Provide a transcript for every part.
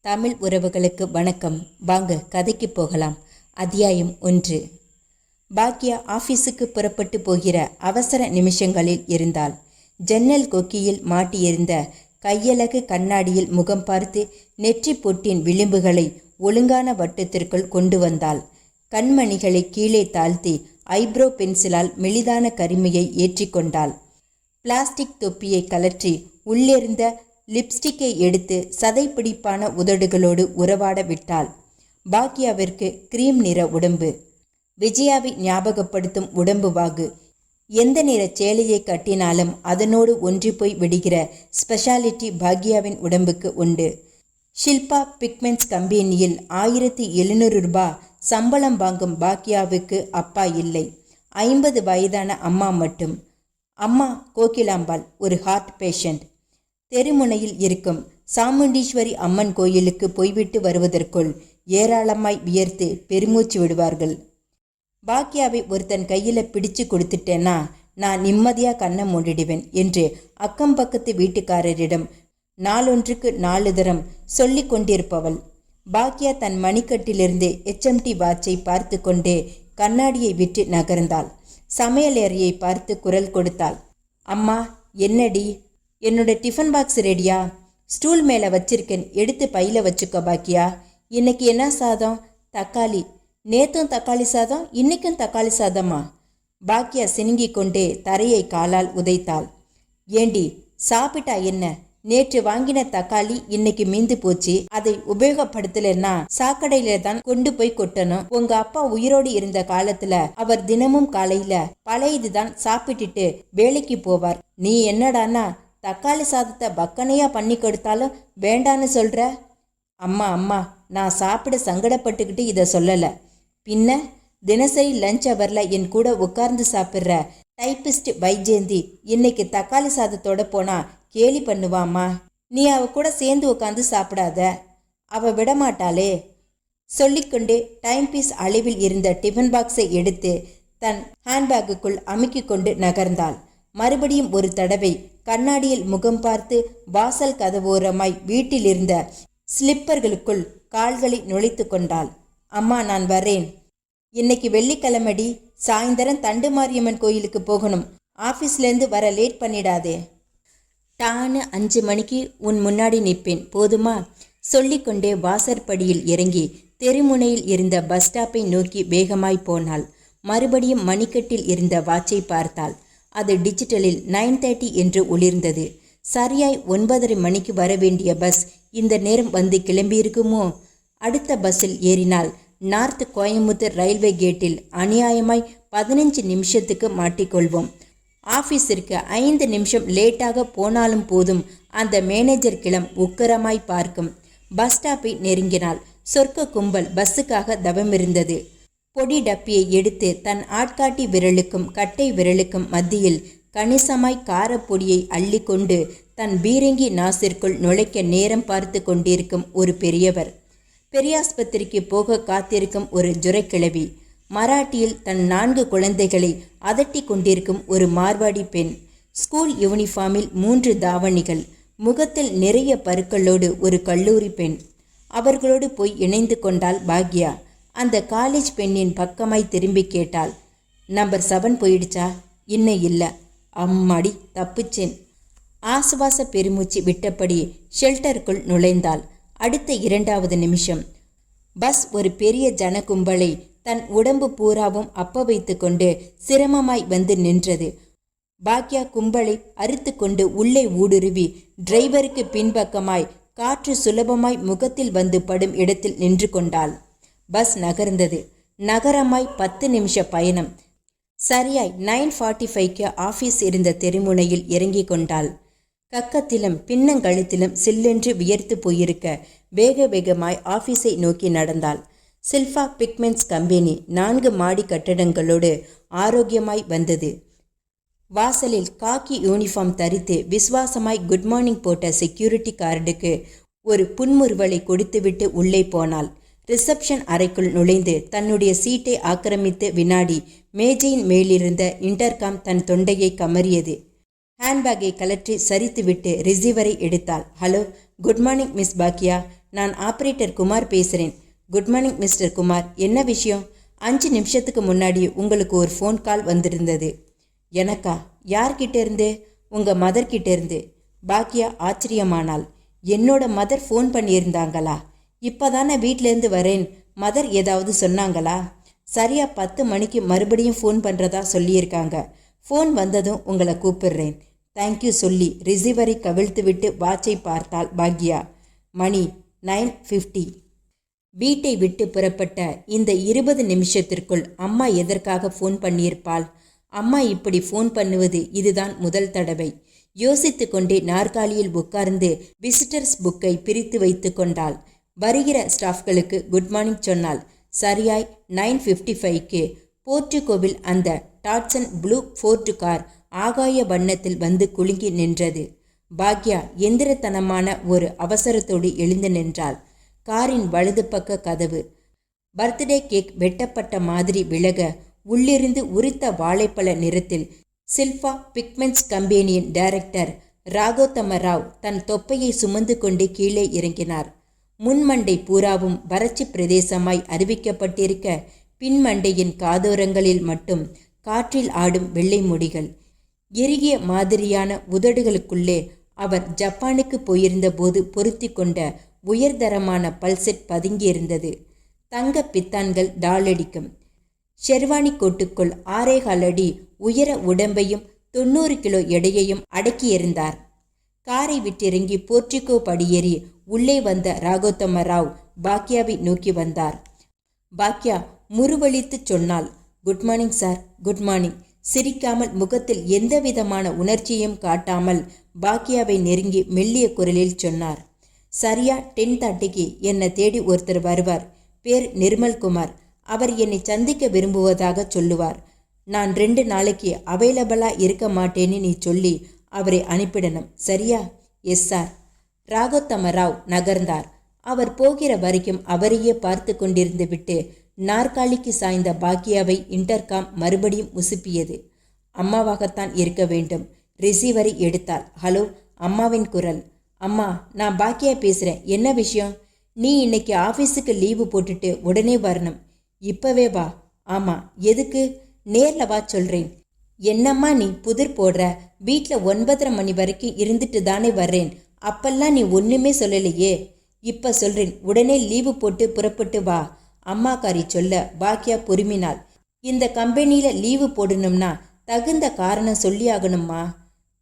தமிழ் உறவுகளுக்கு வணக்கம். வாங்க கதைக்கு போகலாம். அத்தியாயம் 1. பாக்யா ஆபீஸுக்கு புறப்பட்டு போகிற அவசர நிமிஷங்களில் இருந்தாள். ஜன்னல் கொக்கியில் மாட்டியிருந்த கையலகு கண்ணாடியில் முகம் பார்த்து நெற்றி பொட்டின் விளிம்புகளை ஒழுங்கான வட்டத்திற்குள் கொண்டு வந்தாள். கண்மணிகளை கீழே தாழ்த்தி ஐப்ரோ பென்சிலால் மெலிதான கரிமையை ஏற்றிக்கொண்டாள். பிளாஸ்டிக் தொப்பியை கலற்றி உள்ளிருந்த லிப்ஸ்டிக்கை எடுத்து சதைப்பிடிப்பான உதடுகளோடு உறவாட விட்டாள். பாக்யாவிற்கு கிரீம் நிற உடம்பு, விஜயாவை ஞாபகப்படுத்தும் உடம்பு வாகு. எந்த நிற சேலையை கட்டினாலும் அதனோடு ஒன்றி போய் விடுகிற ஸ்பெஷாலிட்டி பாக்யாவின் உடம்புக்கு உண்டு. ஷில்பா பிக்மெண்ட்ஸ் கம்பெனியில் 1700 ரூபாய் சம்பளம் வாங்கும் பாக்யாவுக்கு அப்பா இல்லை. 50 வயதான அம்மா மட்டும். அம்மா கோகிலாம்பாள் ஒரு ஹார்ட் பேஷண்ட். தெருமுனையில் இருக்கும் சாமுண்டீஸ்வரி அம்மன் கோயிலுக்கு போய்விட்டு வருவதற்குள் ஏராளமாய் வியர்த்து பெருமூச்சு விடுவார்கள். பாக்யாவை ஒருத்தன் கையில் பிடிச்சு கொடுத்துட்டேன்னா நான் நிம்மதியாக கண்ணை மூடிடுவேன் என்று அக்கம் பக்கத்து வீட்டுக்காரரிடம் நாளொன்றுக்கு 4 தரம் சொல்லி கொண்டிருப்பவள். பாக்யா தன் மணிக்கட்டிலிருந்து HMT வாட்சை பார்த்து கொண்டே கண்ணாடியை விட்டு நகர்ந்தாள். சமையலறையை பார்த்து குரல் கொடுத்தாள். அம்மா, என்னடி? என்னோட டிஃபன் பாக்ஸ் ரெடியா? ஸ்டூல் மேலே வச்சிருக்கேன், எடுத்து பையில் வச்சுக்கோ. பாக்கியா, இன்னைக்கு என்ன சாதம்? தக்காளி. நேற்றும் தக்காளி சாதம், இன்னைக்கும் தக்காளி சாதமா? பாக்கியா சினுங்கி கொண்டே தரையை காலால் உதைத்தாள். ஏண்டி, சாப்பிட்டா என்ன? நேற்று வாங்கின தக்காளி இன்னைக்கு மீந்து போச்சு. அதை உபயோகப்படுத்தலன்னா சாக்கடையில தான் கொண்டு போய் கொட்டணும். உங்க அப்பா உயிரோடு இருந்த காலத்துல அவர் தினமும் காலையில பழையதுதான் சாப்பிட்டுட்டு வேலைக்கு போவார். நீ என்னடானா தக்காளி சாதத்தை பக்கனையா பண்ணி கொடுத்தாலும் வேண்டான்னு சொல்ற? அம்மா அம்மா, நான் சாப்பிட சங்கடப்பட்டுக்கிட்டு இதை சொல்லலை. பின்ன தினசரி லஞ்ச் அவர்ல என் கூட உட்கார்ந்து சாப்பிட்ற டைப்பிஸ்ட் வைஜெயந்தி இன்னைக்கு தக்காளி சாதத்தோட போனா கேலி பண்ணுவாம்மா. நீ அவ கூட சேர்ந்து உட்காந்து சாப்பிடாத, அவ விடமாட்டாளே. சொல்லிக்கொண்டே டைம் பீஸ் அளவில் இருந்த டிஃபன் பாக்ஸை எடுத்து தன் ஹேண்ட்பேக்குக்குள் அமுக்கி கொண்டு நகர்ந்தாள். மறுபடியும் ஒரு தடவை கண்ணாடியில் முகம் பார்த்து வாசல் கதவோரமாய் வீட்டில் இருந்த ஸ்லிப்பர்களுக்குள் கால்களை நுழைத்து கொண்டாள். அம்மா, நான் வரேன். இன்னைக்கு வெள்ளிக்கிழமடி, சாயந்தரம் தண்டு மாரியம்மன் கோயிலுக்கு போகணும். ஆஃபீஸ்லேருந்து வர லேட் பண்ணிடாதே. டான்னு 5 மணிக்கு உன் முன்னாடி நிற்பேன், போதுமா? சொல்லிக்கொண்டே வாசற்படியில் இறங்கி தெருமுனையில் இருந்த பஸ் ஸ்டாப்பை நோக்கி வேகமாய் போனாள். மறுபடியும் மணிக்கட்டில் இருந்த வாட்சை பார்த்தாள். அது டிஜிட்டலில் 9:30 என்று ஒளிர்ந்தது. சரியாய் 9:30 மணிக்கு வர வேண்டிய பஸ் இந்த நேரம் வந்து கிளம்பியிருக்குமோ? அடுத்த பஸ்ஸில் ஏறினால் நார்த் கோயம்புத்தூர் ரயில்வே கேட்டில் அநியாயமாய் 15 நிமிஷத்துக்கு மாட்டிக்கொள்வோம். ஆஃபீஸிற்கு 5 நிமிஷம் லேட்டாக போனாலும் போதும், அந்த மேனேஜர் கிளம் உக்கரமாய் பார்க்கும். பஸ் ஸ்டாப்பை நெருங்கினாள். சொர்க்க கும்பல் பஸ்ஸுக்காக தவமிருந்தது. பொடி டப்பியை எடுத்து தன் ஆட்காட்டி விரலுக்கும் கட்டை விரலுக்கும் மத்தியில் கணிசமாய் காரப்பொடியை அள்ளி கொண்டு தன் பீரங்கி நாசிற்குள் நுழைக்க நேரம் பார்த்து கொண்டிருக்கும் ஒரு பெரியவர். பெரியாஸ்பத்திரிக்கு போக காத்திருக்கும் ஒரு ஜுரக்கிழவி. மராட்டியில் தன் 4 குழந்தைகளை அதட்டி கொண்டிருக்கும் ஒரு மார்வாடி பெண். ஸ்கூல் யூனிஃபார்மில் 3 தாவணிகள், முகத்தில் நிறைய பருக்களோடு ஒரு கல்லூரி பெண். அவர்களோடு போய் இணைந்து கொண்டாள் பாக்யா. அந்த காலேஜ் பெண்ணின் பக்கமாய் திரும்பி கேட்டாள். நம்பர் 7 போயிடுச்சா? இன்னும் இல்லை. அம்மாடி, தப்புச்சேன். ஆசுவாச பெருமூச்சு விட்டபடி ஷெல்டருக்குள் நுழைந்தாள். அடுத்த 2வது நிமிஷம் பஸ் ஒரு பெரிய ஜன கும்பலை தன் உடம்பு பூராவும் அப்ப வைத்து கொண்டு சிரமமாய் வந்து நின்றது. பாக்யா கும்பலை அறுத்து கொண்டு உள்ளே ஊடுருவி டிரைவருக்கு பின்பக்கமாய் காற்று சுலபமாய் முகத்தில் வந்து படும் இடத்தில் நின்று கொண்டாள். பஸ் நகர்ந்தது. நகரமாய் 10 நிமிஷ பயணம். சரியாய் 9:45க்கு ஆஃபீஸ் இருந்த தெருமுனையில் இறங்கி கொண்டாள். கக்கத்திலும் பின்னங்கழுத்திலும் சில்லென்று வியர்த்து போயிருக்க வேக வேகமாய் ஆஃபீஸை நோக்கி நடந்தாள். ஷில்பா பிக்மெண்ட்ஸ் கம்பெனி 4 மாடி கட்டடங்களோடு ஆரோக்கியமாய் வந்தது. வாசலில் காக்கி யூனிஃபார்ம் தரித்து விசுவாசமாய் குட் மார்னிங் போட்ட செக்யூரிட்டி கார்டுக்கு ஒரு புன்முறுவலை கொடுத்துவிட்டு உள்ளே போனாள். ரிசப்ஷன் அறைக்குள் நுழைந்து தன்னுடைய சீட்டை ஆக்கிரமித்து வினாடி மேஜையின் மேலிருந்த இன்டர்காம் தன் தொண்டையை கமறியது. ஹேண்ட்பேக்கை கலற்றி சரித்துவிட்டு ரிசீவரை எடுத்தாள். ஹலோ, குட் மார்னிங் மிஸ் பாக்கியா. நான் ஆபரேட்டர் குமார் பேசுகிறேன். Good morning mister Kumar. என்ன விஷயம்? 5 நிமிஷத்துக்கு முன்னாடி உங்களுக்கு ஒரு ஃபோன் கால் வந்திருந்தது. எனக்கா? யார்கிட்ட இருந்து? உங்கள் மதர்கிட்ட இருந்து. பாக்கியா ஆச்சரியமானாள். என்னோட மதர் ஃபோன் பண்ணியிருந்தாங்களா? இப்போ தானே வீட்டிலேருந்து வரேன். மதர் ஏதாவது சொன்னாங்களா? சரியா 10 மணிக்கு மறுபடியும் ஃபோன் பண்ணுறதா சொல்லியிருக்காங்க. ஃபோன் வந்ததும் உங்களை கூப்பிடுறேன். தேங்க்யூ சொல்லி ரிசீவரை கவிழ்த்து விட்டு வாட்சை பார்த்தாள் பாக்யா. மணி 9:50. வீட்டை விட்டு புறப்பட்ட இந்த 20 நிமிஷத்திற்குள் அம்மா எதற்காக ஃபோன் பண்ணியிருப்பாள்? அம்மா இப்படி ஃபோன் பண்ணுவது இதுதான் முதல் தடவை. யோசித்து கொண்டே நாற்காலியில் உட்கார்ந்து விசிட்டர்ஸ் புக்கை பிரித்து வைத்து கொண்டாள். வருகிற ஸ்டாஃப்களுக்கு குட் மார்னிங் சொன்னாள். சரியாய் 9:55க்கு போர்ட்டுகோவில் அந்த டாட்சன் ப்ளூ ஃபோர்டு கார் ஆகாய வண்ணத்தில் வந்து குலுங்கி நின்றது. பாக்யா எந்திரத்தனமான ஒரு அவசரத்தோடு எழுந்து நின்றாள். காரின் வலது பக்க கதவு பர்த்டே கேக் வெட்டப்பட்ட மாதிரி விலக உள்ளிருந்து உரித்த வாழைப்பழ நிறத்தில் சில்பா பிக்மெண்ட்ஸ் கம்பெனியின் டைரக்டர் ராகோத்தம ராவ் தன் தொப்பையை சுமந்து கொண்டு கீழே இறங்கினார். முன்மண்டை பூராவும் வறட்சி பிரதேசமாய் அறிவிக்கப்பட்டிருக்க பின்மண்டையின் காதோரங்களில் மட்டும் காற்றில் ஆடும் வெள்ளை முடிகள். இறுகிய மாதிரியான உதடுகளுக்குள்ளே அவர் ஜப்பானுக்கு போயிருந்த போது பொருத்தி கொண்ட உயர்தரமான பல்செட் பதுங்கியிருந்தது. தங்க பித்தான்கள் டாலடிக்கும். ஷெர்வானி கோட்டுக்குள் 6.25 அடி உயர உடம்பையும் 90 கிலோ எடையையும் அடக்கியிருந்தார். காரை விட்டிறங்கி போர்ட்டிகோ படியேறி உள்ளே வந்த ராகோத்தம ராவ் பாக்யாவை நோக்கி வந்தார். பாக்யா முறுவலித்து சொன்னாள். Good morning sir. Good morning. சிரிக்காமல் முகத்தில் எந்தவிதமான உணர்ச்சியும் காட்டாமல் பாக்யாவை நெருங்கி மெல்லிய குரலில் சொன்னார். சரியா 10:30க்கு என்னை தேடி ஒருத்தர் வருவார். பேர் நிர்மல்குமார். அவர் என்னை சந்திக்க விரும்புவதாக சொல்லுவார். நான் 2 நாளைக்கு அவைலபிளாக இருக்க மாட்டேன்னு நீ சொல்லி அவரை அனுப்பிடணும். சரியா? Yes sir. ராகோத்தம ராவ் நகர்ந்தார். அவர் போகிற வரைக்கும் அவரையே பார்த்து கொண்டிருந்து விட்டு நாற்காலிக்கு சாய்ந்த பாக்கியாவை இன்டர்காம் மறுபடியும் உசுப்பியது. அம்மாவாகத்தான் இருக்க வேண்டும். ரிசீவரை எடுத்தாள். ஹலோ. அம்மாவின் குரல். அம்மா, நான் பாக்கியா பேசுகிறேன். என்ன விஷயம்? நீ இன்னைக்கு ஆஃபீஸுக்கு லீவு போட்டுட்டு உடனே வரணும். இப்பவே வா. ஆமாம். எதுக்கு? நேரில் வா சொல்கிறேன். என்னம்மா நீ புதிர் போடுற? வீட்டில் 9:30 மணி வரைக்கும் இருந்துட்டு தானே வர்றேன். அப்பெல்லாம் நீ ஒன்றுமே சொல்லலையே. இப்போ சொல்கிறேன். உடனே லீவு போட்டு புறப்பட்டு வா. அம்மாக்காரி சொல்ல பாக்கியா பொறுமினாள். இந்த கம்பெனியில் லீவு போடணும்னா தகுந்த காரணம் சொல்லியாகணும்மா.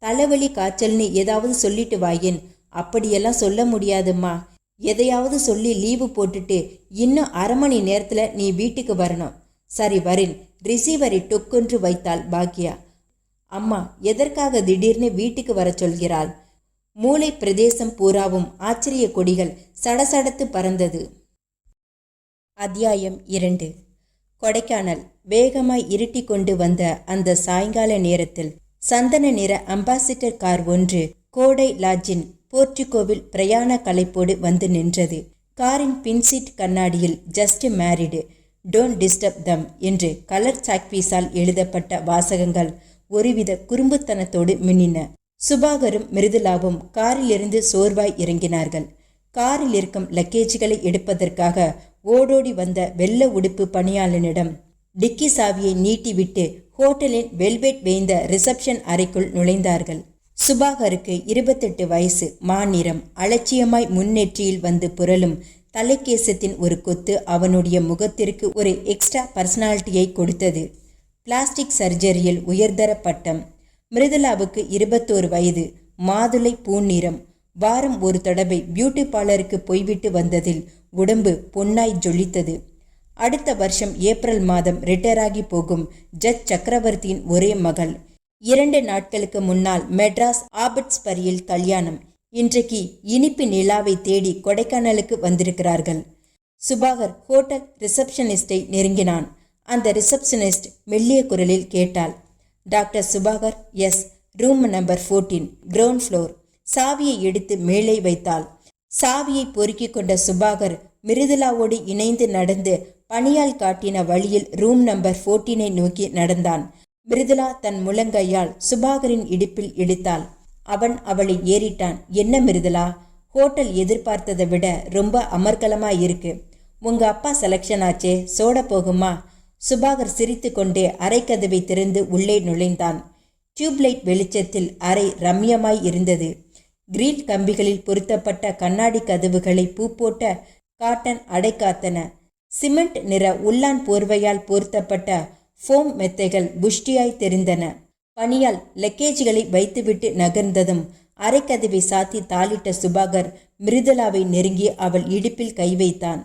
தலைவலி காய்ச்சல்னு ஏதாவது சொல்லிட்டு வாயேன். அப்படியெல்லாம் சொல்ல முடியாதும்மா. எதையாவது சொல்லி லீவு போட்டுட்டு இன்னும் 1/2 மணி நேரத்தில் நீ வீட்டுக்கு வரணும். சரி வரேன். ரிசீவரை டொக்கொன்று வைத்தாள் பாக்யா. அம்மா எதற்காக திடீர்னு வீட்டுக்கு வர சொல்கிறாள்? மூளை பிரதேசம் பூராவும் ஆச்சரிய கொடிகள் சடசடத்து பறந்தது. அத்தியாயம் 2. கொடைக்கானல். வேகமாய் இருட்டி கொண்டு வந்த அந்த சாயங்கால நேரத்தில் சந்தன நிற அம்பாசிடர் கார் ஒன்று கோடை லாட்ஜின் போர்ட்டிகோவில் பிரயாண கலைப்போடு வந்து நின்றது. காரின் பின்சீட் கண்ணாடியில் ஜஸ்ட் மேரிடு, டோன்ட் டிஸ்டர்ப் தம் என்று கலர் சாக்பீஸால் எழுதப்பட்ட வாசகங்கள் ஒருவித குறும்புத்தனத்தோடு மின்னின. சுபாகரும் மிருதுலாவும் காரிலிருந்து சோர்வாய் இறங்கினார்கள். காரில் இருக்கும் லக்கேஜ்களை எடுப்பதற்காக ஓடோடி வந்த வெள்ள உடுப்பு பணியாளனிடம் டிக்கி சாவியை நீட்டிவிட்டு ஹோட்டலின் வெல்வெட் வேய்ந்த ரிசப்ஷன் அறைக்குள் நுழைந்தார்கள். சுபாகருக்கு 28 வயசு. மாநிறம். அலட்சியமாய் முன்னெற்றியில் வந்து புரளும் தலைக்கேசத்தின் ஒரு கொத்து அவனுடைய முகத்திற்கு ஒரு எக்ஸ்ட்ரா பர்சனாலிட்டியை கொடுத்தது. பிளாஸ்டிக் சர்ஜரியில் உயர்தர பட்டம். மிருதுலாவுக்கு 21 வயது. மாதுளை பூநிறம். வாரம் ஒரு தடவை பியூட்டி பார்லருக்கு போய்விட்டு வந்ததில் உடம்பு பொன்னாய் ஜொலித்தது. அடுத்த வருஷம் ஏப்ரல் மாதம் ரிட்டையராகி போகும் ஜட்ஜ் சக்கரவர்த்தியின் ஒரே மகள். 2 நாட்களுக்கு முன்னால் மெட்ராஸ் ஆபட்ஸ்பரியில் கல்யாணம். இன்றைக்கு இனிப்பு நிலாவை தேடி கொடைக்கானலுக்கு வந்திருக்கிறார்கள். சுபாகர் ஹோட்டல் ரிசப்ஷனிஸ்டை நெருங்கினான். அந்த ரிசப்ஷனிஸ்ட் மெல்லிய குரலில் கேட்டாள். Doctor Subhakar? Yes. Room number 14, ground floor. சாவியை எடுத்து மேலே வைத்தாள். சாவியை பொறுக்கி கொண்ட சுபாகர் மிருதுலாவோடு இணைந்து நடந்து பணியால் காட்டின வழியில் ரூம் நம்பர் 14 நோக்கி நடந்தான். மிருதுலா தன் முழங்கையால் சுபாகரின் இடுப்பில் இடித்தாள். அவன் அவளை ஏறிட்டான். என்ன மிருதுலா, ஹோட்டல் எதிர்பார்த்ததை விட ரொம்ப அமர்க்கலமா இருக்கு. உங்க அப்பா செலக்ஷன் ஆச்சே, சோட போகுமா? சுபாகர் சிரித்து கொண்டே அறைக்கதவை திறந்து உள்ளே நுழைந்தான். டியூப்லைட் வெளிச்சத்தில் அறை ரம்யமாய் இருந்தது. கிரீன் கம்பிகளில் பொருத்தப்பட்ட கண்ணாடி கதவுகளை பூ போட்ட காட்டன் அடைக்காத்தன. சிமெண்ட் நிற உள்ளான் போர்வையால் பொருத்தப்பட்ட ஃபோம் மெத்தைகள் புஷ்டியாய் தெரிந்தன. பனியால் லக்கேஜ்களை வைத்துவிட்டு நகர்ந்ததும் அரைக்கதவை சாத்தி தாளிட்ட சுபாகர் மிருதுலாவை நெருங்கி அவள் இடுப்பில் கை வைத்தான்.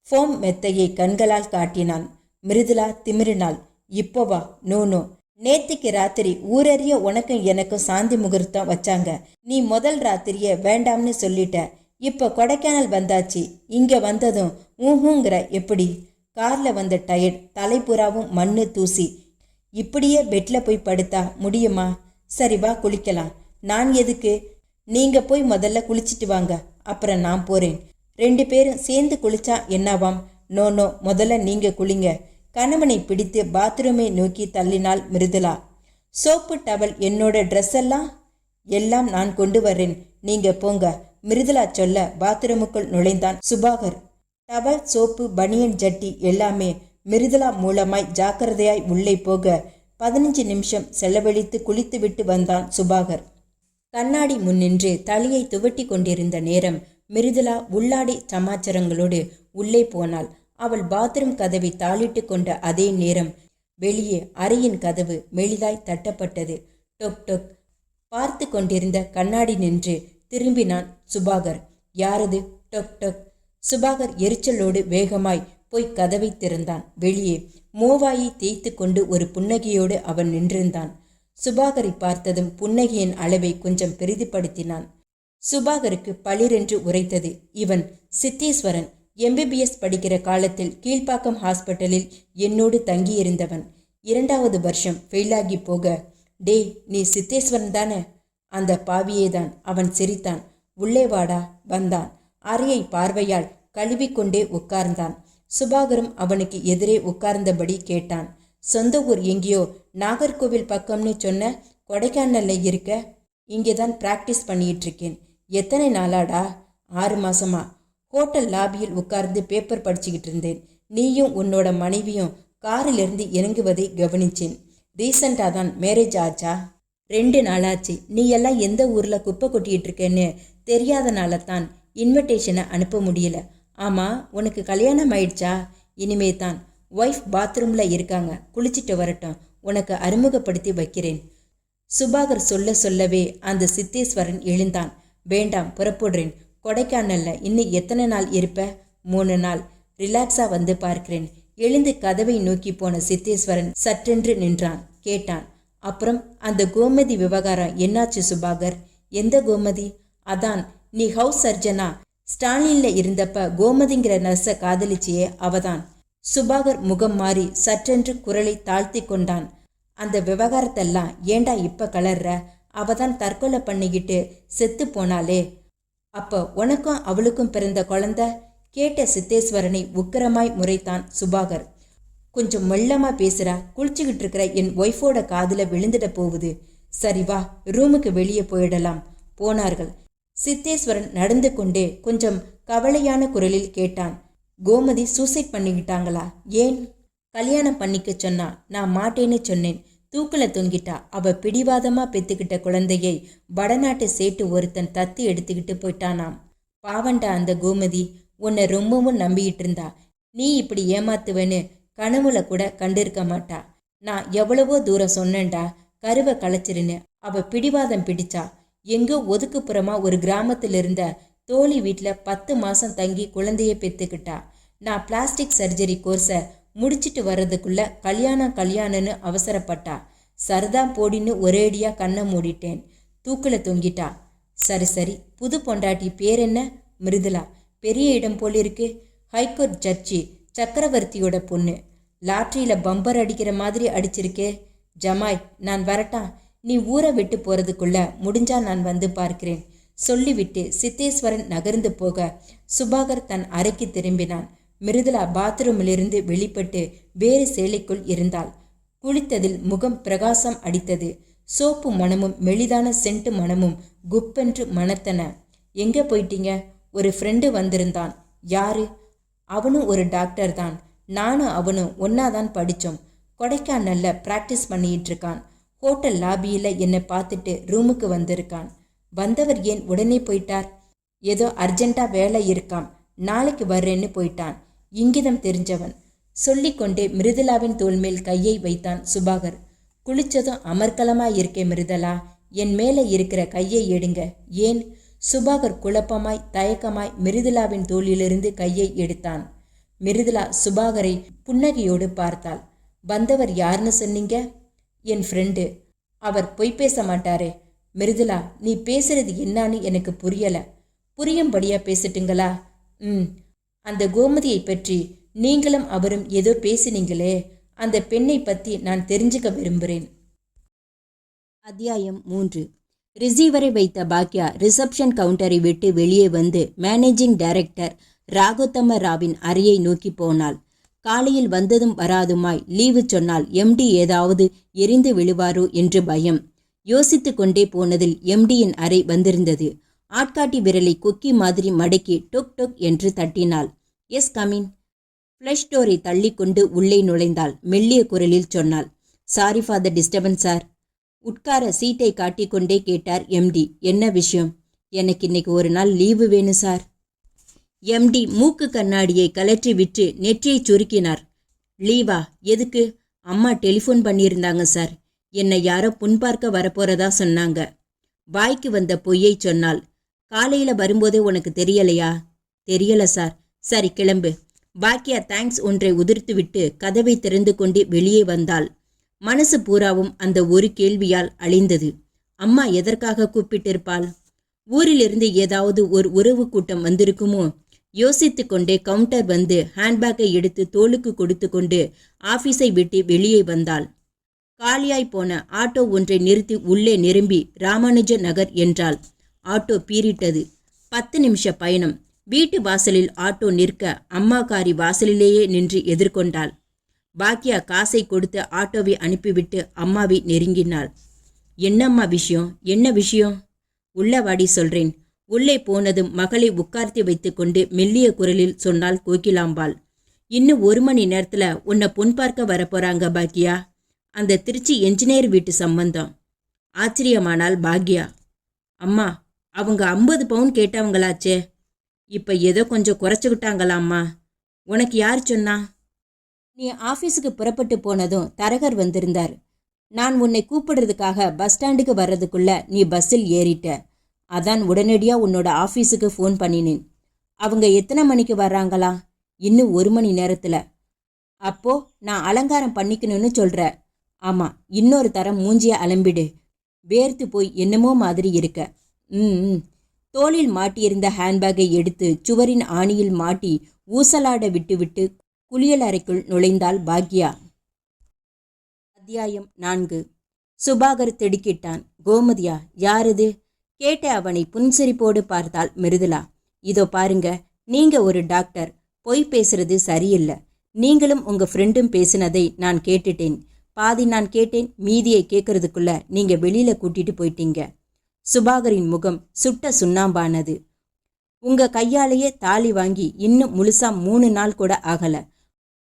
ஃபோம் மெத்தையை கண்களால் காட்டினான். மிருதுலா திமிரினாள். இப்போவா? நோ, நேத்திக்கு ராத்திரி ஊரறிய உனக்கும் எனக்கும் சாந்தி முகூர்த்தம் வச்சாங்க. நீ முதல் ராத்திரிய வேண்டாம்னு சொல்லிட்ட. இப்ப கொடைக்கானல் வந்தாச்சு. இங்க வந்ததும் ஊஹூங்கிற எப்படி? கார்ல வந்த டயர்ட், தலைப்புறாவும் மண்ணு தூசி. இப்படியே பெட்ல போய் படுத்தா முடியுமா? சரி வா குளிக்கலாம். நான் எதுக்கு? நீங்க போய் முதல்ல குளிச்சிட்டு வாங்க, அப்புறம் நான் போறேன். 2 பேரும் சேர்ந்து குளிச்சா என்னவாம்? நோ, முதல்ல நீங்க குளிங்க. கணவனை பிடித்து பாத்ரூமை நோக்கி தள்ளினாள் மிருதுலா. சோப்பு டவல் என்னோட ட்ரெஸ் எல்லாம் நான் கொண்டு வர்றேன், நீங்க போங்க. மிருதுலா சொல்ல பாத்ரூமுக்குள் நுழைந்தான் சுபாகர். டவல், சோப்பு, பனியன், ஜட்டி எல்லாமே மிருதுலா மூலமாய் ஜாக்கிரதையாய் உள்ளே போக 15 நிமிஷம் செலவழித்து குளித்துவிட்டு வந்தான் சுபாகர். கண்ணாடி முன்னின்று தலையை துவட்டி கொண்டிருந்த நேரம் மிருதுலா உள்ளாடி சமாச்சாரங்களோடு உள்ளே போனாள். அவள் பாத்ரூம் கதவை தாளிட்டு கொண்ட அதே நேரம் வெளியே அறையின் கதவு மெலிதாய் தட்டப்பட்டது. டொக் டொக். பார்த்து கொண்டிருந்த கண்ணாடி நின்று திரும்பினான் சுபாகர். யாரது? டொக் டொக். சுபாகர் எரிச்சலோடு வேகமாய் போய் கதவை திறந்தான். வெளியே மோவாயை தேய்த்து கொண்டு ஒரு புன்னகையோடு அவன் நின்றிருந்தான். சுபாகரை பார்த்ததும் புன்னகையின் அளவை கொஞ்சம் பெரிதுபடுத்தினான். சுபாகருக்கு பளிரென்று உரைத்தது. இவன் சித்தேஸ்வரன். MBBS படிக்கிற காலத்தில் கீழ்ப்பாக்கம் ஹாஸ்பிட்டலில் என்னோடு தங்கியிருந்தவன். 2வது வருஷம் ஃபெயிலாகி போக, டேய் நீ சித்தேஸ்வரன் தானே? அந்த பாவியேதான். அவன் சிரித்தான். உள்ளே வாடா. வந்தான். அறையை பார்வையால் கழுவிக்கொண்டே உட்கார்ந்தான். சுபாகரும் அவனுக்கு எதிரே உட்கார்ந்தபடி கேட்டான். சொந்த ஊர் எங்கேயோ நாகர்கோவில் பக்கம்னு சொன்ன, கொடைக்கானல்ல இருக்க? இங்கேதான் பிராக்டிஸ் பண்ணிட்டு இருக்கேன். எத்தனை நாளாடா? 6 மாசமா. ஹோட்டல் லாபியில் உட்கார்ந்து பேப்பர் படிச்சுக்கிட்டு இருந்தேன். நீயும் உன்னோட மனைவியும் காரிலிருந்து இறங்குவதை கவனிச்சேன். ரீசண்டாக தான் மேரேஜ் ஆச்சா? 2 நாளாச்சு. நீ எல்லாம் எந்த ஊர்ல குப்பை கொட்டிட்டு இருக்கேன்னு தெரியாதனால தான் இன்விடேஷனை அனுப்ப முடியல. ஆமா, உனக்கு கல்யாணம் ஆயிடுச்சா? இனிமே தான். ஒய்ஃப் பாத்ரூம்ல இருக்காங்க, குளிச்சுட்டு வரட்டும், உனக்கு அறிமுகப்படுத்தி வைக்கிறேன். சுபாகர் சொல்லவே அந்த சித்தேஸ்வரன் எழுந்தான். வேண்டாம், புறப்படுறேன். கொடைக்கானல்ல இன்னும் எத்தனை நாள் இருப்ப? 3 நாள். ரிலாக்ஸா வந்து பார்க்கிறேன். எழுந்து கதவை நோக்கி போன சித்தேஸ்வரன் சற்றென்று நின்றான். கேட்டான், அப்புறம் அந்த கோமதி விவகாரம் என்னாச்சு சுபாகர்? எந்த கோமதி? அதான் நீ ஹவுஸ் சர்ஜனா ஸ்டாலின்ல இருந்தப்ப கோமதிங்கிற நர்ஸை காதலிச்சியே, அவதான். சுபாகர் முகம் மாறி சற்றென்று குரலை தாழ்த்தி கொண்டான். அந்த விவகாரத்தெல்லாம் ஏண்டா இப்ப கலர்ற? அவதான் தற்கொலை பண்ணிக்கிட்டு செத்து போனாலே. அப்ப உனக்கும் அவளுக்கும் பிறந்த குழந்தை? கேட்ட சித்தேஸ்வரனை உக்கிரமாய் முறைத்தான் சுபாகர். கொஞ்சம் மெல்லமா பேசுறா. குளிச்சுக்கிட்டு இருக்கிற என் ஒய்ஃபோட காதுல விழுந்துட போகுது. சரி வா, ரூமுக்கு வெளியே போயிடலாம். போனார்கள். சித்தேஸ்வரன் நடந்து கொண்டே கொஞ்சம் கவலையான குரலில் கேட்டான், கோமதி சூசைட் பண்ணிக்கிட்டாங்களா? ஏன்? கல்யாணம் பண்ணிக்க சொன்னா, நான் மாட்டேன்னு சொன்னேன். தூக்குல தொங்கிட்டா. அவ பிடிவாதமா பெத்துக்கிட்ட குழந்தையை வடநாட்டு சேட்டு ஒருத்தன் தத்து எடுத்துக்கிட்டு போயிட்டானாம். பாவண்டா அந்த கோமதி. உன்னை ரொம்பவும் நம்பிக்கிட்டு இருந்தா. நீ இப்படி ஏமாத்துவேன்னு கனவுல கூட கண்டிருக்க மாட்டா. நான் எவ்வளவோ தூரம் சொன்னேன்டா, கருவை களைச்சிருன்னு. அவ பிடிவாதம் பிடிச்சா. எங்கோ ஒதுக்குப்புறமா ஒரு கிராமத்துல இருந்த தோழி வீட்டுல 10 மாசம் தங்கி குழந்தைய பெத்துக்கிட்டா. நான் பிளாஸ்டிக் சர்ஜரி கோர்ஸை முடிச்சிட்டு வர்றதுக்குள்ள கல்யாணம்னு அவசரப்பட்டா. சரதான் போடின்னு ஒரேடியா கண்ணை மூடிட்டேன். தூக்குல தொங்கிட்டா. சரி, புது பொண்டாட்டி பேர் என்ன? மிருதுலா. பெரிய இடம் போல இருக்கு. ஹைகோர்ட் ஜட்ஜி சக்கரவர்த்தியோட பொண்ணு. லாட்ரியில பம்பர் அடிக்கிற மாதிரி அடிச்சிருக்கே. ஜமாய், நான் வரட்டா? நீ ஊரை விட்டு போறதுக்குள்ள முடிஞ்சா நான் வந்து பார்க்கிறேன் சொல்லிவிட்டு சித்தேஸ்வரன் நகர்ந்து போக சுபாகர் தன் அறைக்கு திரும்பினான். மிருதுலா பாத்ரூமிலிருந்து வெளிப்பட்டு வேறு சேலைக்குள் இருந்தாள். குளித்ததில் முகம் பிரகாசம் அடித்தது. சோப்பு மணமும் மெலிதான சென்ட்டு மணமும் குப்பென்று மணத்தன. எங்கே போயிட்டீங்க? ஒரு ஃப்ரெண்டு வந்திருந்தான். யாரு? அவனும் ஒரு டாக்டர் தான். நானும் அவனும் ஒன்னாதான் படித்தோம். கொடைக்கானல்ல ப்ராக்டிஸ் பண்ணிட்டு இருக்கான். ஹோட்டல் லாபியில் என்னை பார்த்துட்டு ரூமுக்கு வந்திருக்கான். வந்தவர் ஏன் உடனே போயிட்டார்? ஏதோ அர்ஜென்ட்டாக வேலை இருக்காம், நாளைக்கு வர்றேன்னு போயிட்டான். இங்கிதம் தெரிஞ்சவன். சொல்லிக்கொண்டே மிருதுலாவின் தோள் மேல் கையை வைத்தான் சுபாகர். குளிச்சதும் அமர்க்கலமாய் இருக்கே மிருதலா, என் மேலே இருக்கிற கையை எடுங்க. ஏன்? சுபாகர் குழப்பமாய் தயக்கமாய் மிருதுலாவின் தோளிலிருந்து கையை எடுத்தான். மிருதுலா சுபாகரை புன்னகையோடு பார்த்தாள். வந்தவர் யாருன்னு சொன்னீங்க? என் ஃப்ரெண்டு. அவர் பொய் பேச மாட்டாரே. மிருதுலா, நீ பேசுறது என்னான்னு எனக்கு புரியல. புரியும்படியா பேசிட்டுங்களா? அந்த கோமதியை பற்றி நீங்களும் அவரும் ஏதோ பேசினீங்களே, அந்த பெண்ணை பற்றி நான் தெரிஞ்சுக்க விரும்புகிறேன். அத்தியாயம் 3. ரிசீவரை வைத்த பாக்யா ரிசப்ஷன் கவுண்டரை விட்டு வெளியே வந்து மேனேஜிங் டைரக்டர் ராகோத்தம ராவின் அறையை நோக்கி போனாள். காலையில் வந்ததும் வராதுமாய் லீவு சொன்னால் எம்டி ஏதாவது எரிந்து விழுவாரோ என்று பயம். யோசித்து கொண்டே போனதில் எம்டியின் அறை வந்திருந்தது. ஆட்காட்டி விரலை கொக்கி மாதிரி மடக்கி டொக் டொக் என்று தட்டினாள். Yes come in. ஃப்ளஷ் டோரை தள்ளி கொண்டு உள்ளே நுழைந்தாள். மெல்லிய குரலில் சொன்னாள். Sorry for the disturbance sir. உட்கார சீட்டை காட்டிக்கொண்டே கேட்டார் எம்டி. என்ன விஷயம்? எனக்கு இன்னைக்கு ஒரு நாள் லீவு வேணும் சார். எம்டி மூக்கு கண்ணாடியை கலற்றி விட்டு நெற்றியை சுருக்கினார். லீவா? எதுக்கு? அம்மா டெலிஃபோன் பண்ணியிருந்தாங்க சார். என்னை யாரோ புண்பார்க்க வரப்போறதா சொன்னாங்க. வாய்க்கு வந்த பொய்யை சொன்னாள். காலையில் வரும்போதே உனக்கு தெரியலையா? தெரியல சார். சரி கிளம்பு. பாக்கியா தேங்க்ஸ் ஒன்றை உதிர்த்துவிட்டு கதவை திறந்து கொண்டு வெளியே வந்தாள். மனசு பூராவும் அந்த ஒரு கேள்வியால் அழிந்தது. அம்மா எதற்காக கூப்பிட்டிருப்பாள்? ஊரிலிருந்து ஏதாவது ஒரு உறவு கூட்டம் வந்திருக்குமோ? யோசித்து கொண்டே கவுண்டர் வந்து ஹேண்ட்பேக்கை எடுத்து தோளுக்கு கொடுத்து கொண்டு ஆபீஸை விட்டு வெளியே வந்தாள். காலியாய் போன ஆட்டோ ஒன்றை நிறுத்தி உள்ளே நிரம்பி ராமானுஜ நகர் என்றாள். ஆட்டோ பீறிட்டது. 10 நிமிஷ பயணம். வீட்டு வாசலில் ஆட்டோ நிற்க அம்மாக்காரி வாசலிலேயே நின்று எதிர்கொண்டாள். பாக்கியா காசை கொடுத்து ஆட்டோவை அனுப்பிவிட்டு அம்மாவை நெருங்கினாள். என்னம்மா விஷயம்? என்ன விஷயம்? உள்ள வாடி சொல்றேன். உள்ளே போனதும் மகளை உட்கார்த்தி வைத்து கொண்டு மெல்லிய குரலில் சொன்னாள் கோகிலாம்பாள். இன்னும் 1 மணி நேரத்துல உன்னை பொன் பார்க்க வரப்போறாங்க பாக்கியா. அந்த திருச்சி என்ஜினியர் வீட்டு சம்பந்தம். ஆச்சரியமானாள் பாக்யா. அம்மா, அவங்க 50 பவுன் கேட்டவங்களாச்சே, இப்ப ஏதோ கொஞ்சம் குறைச்சுக்கிட்டாங்களாம்மா. உனக்கு யார் சொன்னா? நீ ஆஃபீஸுக்கு புறப்பட்டு போனதும் தரகர் வந்திருந்தார். நான் உன்னை கூப்பிடுறதுக்காக பஸ் ஸ்டாண்டுக்கு வர்றதுக்குள்ள நீ பஸ்ஸில் ஏறிட்ட. அதான் உடனடியா உன்னோட ஆஃபீஸுக்கு ஃபோன் பண்ணினேன். அவங்க எத்தனை மணிக்கு வர்றாங்களா? இன்னும் 1 மணி நேரத்துல. அப்போ நான் அலங்காரம் பண்ணிக்கணும்னு சொல்ற? ஆமா, இன்னொரு தரம் மூஞ்சிய அலம்பிடு. வேர்த்து போய் என்னமோ மாதிரி இருக்க. தோளில் மாட்டியிருந்த ஹேண்ட்பேக்கை எடுத்து சுவரின் ஆணியில் மாட்டி ஊசலாட விட்டுவிட்டு குளியல் அறைக்குள் நுழைந்தாள் பாக்யா. அத்தியாயம் 4. சுபாகர் திடுக்கிட்டான். கோமதியா? யாரது? கேட்ட அவனை புன்சிரிப்போடு பார்த்தாள் மிருதுலா. இதோ பாருங்க, நீங்க ஒரு டாக்டர். பொய் பேசுறது சரியில்லை. நீங்களும் உங்க ஃப்ரெண்டும் பேசினதை நான் கேட்டுட்டேன். பாதி நான் கேட்டேன், மீதியை கேட்கறதுக்குள்ள நீங்க வெளியில கூட்டிட்டு போயிட்டீங்க. சுபாகரின் முகம் சுட்ட சுண்ணாம்பானது. உங்க கையாலேயே தாலி வாங்கி இன்னும் முழுசா 3 நாள் கூட ஆகல.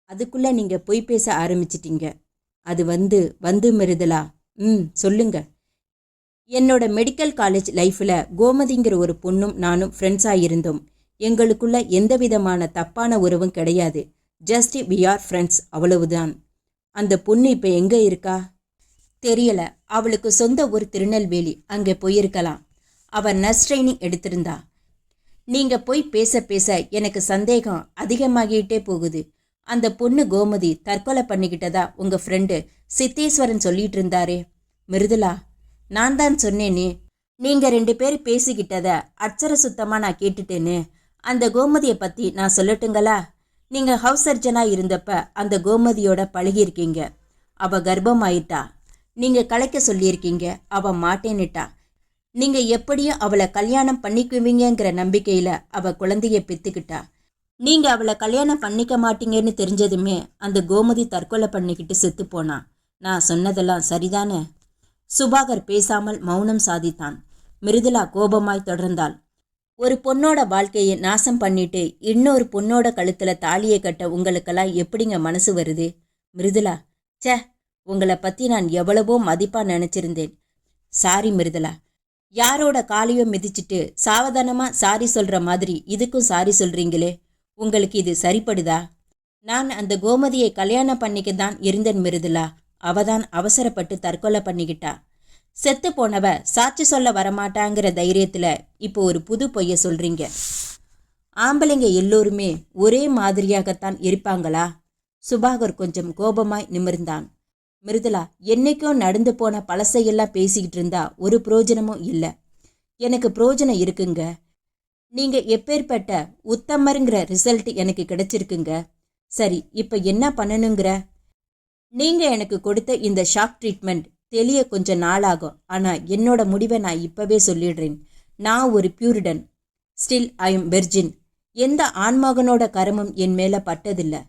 அதுக்குள்ள நீங்க பொய் பேச ஆரம்பிச்சிட்டீங்க. அது வந்து மிருதுலா. சொல்லுங்க. என்னோட மெடிக்கல் காலேஜ் லைஃப்ல கோமதிங்கிற ஒரு பொண்ணும் நானும் ஃப்ரெண்ட்ஸாக இருந்தோம். எங்களுக்குள்ள எந்த விதமான தப்பான உறவும் கிடையாது. ஜஸ்ட் வி ஆர் ஃப்ரெண்ட்ஸ், அவ்வளவுதான். அந்த பொண்ணு இப்போ எங்கே இருக்கா? தெரியல. அவளுக்கு சொந்த ஊர் திருநெல்வேலி. அங்கே போயிருக்கலாம். அவள் நர்ஸ் ட்ரைனிங் எடுத்திருந்தா. நீங்க போய் பேச பேச எனக்கு சந்தேகம் அதிகமாகிட்டே போகுது. அந்த பொண்ணு கோமதி தற்கொலை பண்ணிக்கிட்டதா உங்க ஃப்ரெண்டு சித்தேஸ்வரன் சொல்லிட்டு இருந்தாரே. மிருதுலா, நான் தான் சொன்னேனே, நீங்க 2 பேர் பேசிக்கிட்டத அச்சர சுத்தமா நான் கேட்டுட்டேன்னு. அந்த கோமதியை பத்தி நான் சொல்லட்டுங்களா? நீங்க ஹவுஸ் சர்ஜனா இருந்தப்ப அந்த கோமதியோட பழகியிருக்கீங்க. அவ கர்ப்பமாயிட்டா. நீங்க கலைக்க சொல்லியிருக்கீங்க. அவ மாட்டேன்னுட்டா. நீங்க எப்படியும் அவளை கல்யாணம் பண்ணிக்குவீங்கிற நம்பிக்கையில அவ குழந்தைய பெத்துக்கிட்டா. நீங்க அவளை கல்யாணம் பண்ணிக்க மாட்டீங்கன்னு தெரிஞ்சதுமே அந்த கோமதி தற்கொலை பண்ணிக்கிட்டு செத்து போனா. நான் சொன்னதெல்லாம் சரிதானே? சுபாகர் பேசாமல் மௌனம் சாதித்தான். மிருதுலா கோபமாய் தொடர்ந்தாள். ஒரு பொண்ணோட வாழ்க்கையை நாசம் பண்ணிட்டு இன்னொரு பொண்ணோட கழுத்துல தாலியை கட்ட உங்களுக்கெல்லாம் எப்படிங்க மனசு வருது? மிருதுலா, ச்சே, உங்களை பத்தி நான் எவ்வளவோ மதிப்பா நினைச்சிருந்தேன். சாரி மிருதுலா. யாரோட காலையும் மிதிச்சிட்டு சாவதானமா சாரி சொல்ற மாதிரி இதுக்கும் சாரி சொல்றீங்களே, உங்களுக்கு இது சரிப்படுதா? நான் அந்த கோமதியை கல்யாணம் பண்ணிக்க தான் இருந்தேன் மிருதுலா. அவதான் அவசரப்பட்டு தற்கொலை பண்ணிக்கிட்டா. செத்து போனவ சாட்சி சொல்ல வரமாட்டாங்கிற தைரியத்துல இப்போ ஒரு புது பொய்ய சொல்றீங்க. ஆம்பளைங்க எல்லோருமே ஒரே மாதிரியாகத்தான் இருப்பாங்களா? சுபாகர் கொஞ்சம் கோபமாய் நிமிர்ந்தான். மிருதுலா, என்னைக்கும் நடந்து போன பழசையெல்லாம் பேசிக்கிட்டு இருந்தா ஒரு புரோஜனமும் இல்லை. எனக்கு புரோஜனம் இருக்குங்க. நீங்க எப்பேற்பட்ட உத்தமருங்கிற ரிசல்ட் எனக்கு கிடைச்சிருக்குங்க. சரி, இப்ப என்ன பண்ணணுங்கிற? நீங்க எனக்கு கொடுத்த இந்த ஷாக் ட்ரீட்மெண்ட் தெளிய கொஞ்சம் நாளாகும். ஆனா என்னோட முடிவை நான் இப்பவே சொல்லிடுறேன். நான் ஒரு puritan. Still I am virgin. எந்த ஆண்மகனோட கரமும் என் மேல பட்டதில்லை.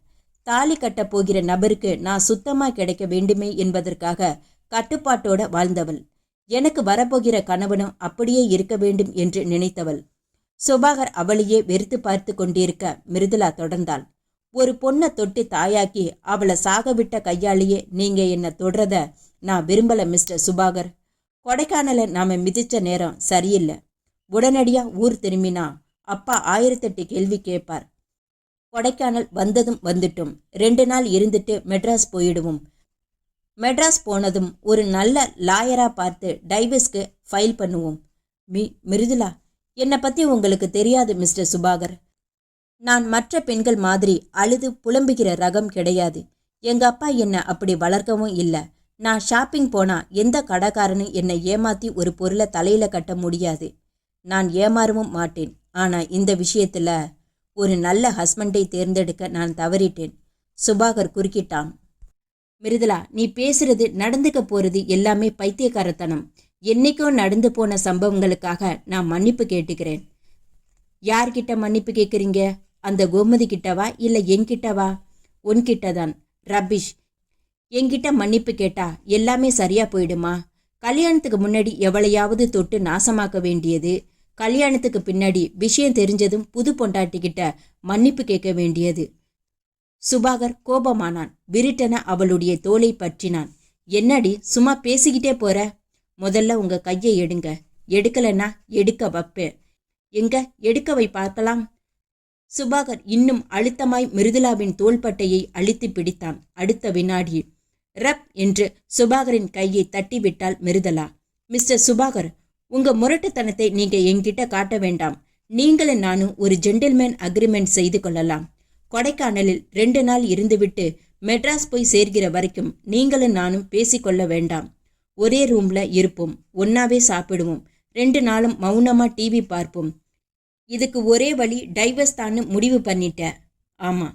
தாலி கட்ட போகிற நபருக்கு நான் சுத்தமா கிடைக்க வேண்டுமே என்பதற்காக கட்டுப்பாட்டோட வாழ்ந்தவள். எனக்கு வரப்போகிற கணவனும் அப்படியே இருக்க வேண்டும் என்று நினைத்தவள். சுபாகர் அவளையே வெறுத்து பார்த்து கொண்டிருக்க மிருதுலா தொடர்ந்தாள். ஒரு பொண்ணை தொட்டு தாயாக்கி அவளை சாக விட்ட கையாலேயே நீங்க என்ன தொடரத நான் விரும்பல மிஸ்டர் சுபாகர். கொடைக்கானல நாம மிதிச்ச நேரம் சரியில்லை. உடனடியா ஊர் திரும்பினா அப்பா 1008 கேள்வி கேட்பார். கொடைக்கானல் வந்ததும் வந்துட்டும் 2 நாள் இருந்துட்டு மெட்ராஸ் போயிடுவோம். மெட்ராஸ் போனதும் ஒரு நல்ல லாயரா பார்த்து டைவர்ஸ்க்கு ஃபைல் பண்ணுவோம். மிருதுலா, என்னை பத்தி உங்களுக்கு தெரியாது மிஸ்டர் சுபாகர். நான் மற்ற பெண்கள் மாதிரி அழுது புலம்புகிற ரகம் கிடையாது. எங்க அப்பா என்னை அப்படி வளர்க்கவும் இல்லை. நான் ஷாப்பிங் போனா எந்த கடைக்காரனும் என்னை ஏமாத்தி ஒரு பொருளை தலையில கட்ட முடியாது. நான் ஏமாறவும் மாட்டேன். ஆனா இந்த விஷயத்துல ஒரு நல்ல ஹஸ்பண்டை தேர்ந்தெடுக்க நான் தவறிட்டேன். சுபாகர் குறுக்கிட்டான். மிருதுலா, நீ பேசுறது நடந்துக்க போறது எல்லாமே பைத்தியக்காரத்தனம். என்னைக்கும் நடந்து போன சம்பவங்களுக்காக நான் மன்னிப்பு கேட்டுக்கிறேன். யார்கிட்ட மன்னிப்பு கேட்குறீங்க? அந்த கோமதி கிட்டவா இல்லை என்கிட்டவா? உன்கிட்டதான். ரபிஷ். என்கிட்ட மன்னிப்பு கேட்டா எல்லாமே சரியா போயிடுமா? கல்யாணத்துக்கு முன்னாடி எவளையாவது தொட்டு நாசமாக்க வேண்டியது, கல்யாணத்துக்கு பின்னாடி விஷயம் தெரிஞ்சதும் புது பொண்டாட்டிக்கிட்ட மன்னிப்பு கேட்க வேண்டியது. சுபாகர் கோபமானான். விரிட்டன அவளுடைய தோலை பற்றினான். என்னடி சும்மா பேசிக்கிட்டே போற? முதல்ல உங்க கையை எடுங்க. எடுக்கலன்னா எடுக்க வைப்பேன். எங்க எடுக்க வை பார்க்கலாம். சுபாகர் இன்னும் அழுத்தமாய் மிருதுலாவின் தோள்பட்டையை அழுத்தி பிடித்தான். அடுத்த வினாடி ரப் என்று சுபாகரின் கையை தட்டிவிட்டாள் மிருதுலா. மிஸ்டர் சுபாகர், உங்க முரட்டுத்தனத்தை நீங்க என்கிட்ட காட்ட வேண்டாம். நீங்களும் நானும் ஒரு ஜென்டில்மேன் அக்ரிமெண்ட் செய்து கொள்ளலாம். கொடைக்கானலில் 2 நாள் இருந்துவிட்டு மெட்ராஸ் போய் சேர்கிற வரைக்கும் நீங்களும் நானும் பேசிக்கொள்ள வேண்டாம். ஒரே ரூம்ல இருப்போம், ஒன்னாவே சாப்பிடுவோம், 2 நாளும் மௌனமா டிவி பார்ப்போம். இதுக்கு ஒரே வழி டைவர்ஸ் தான்னு முடிவு பண்ணிட்ட. ஆமா,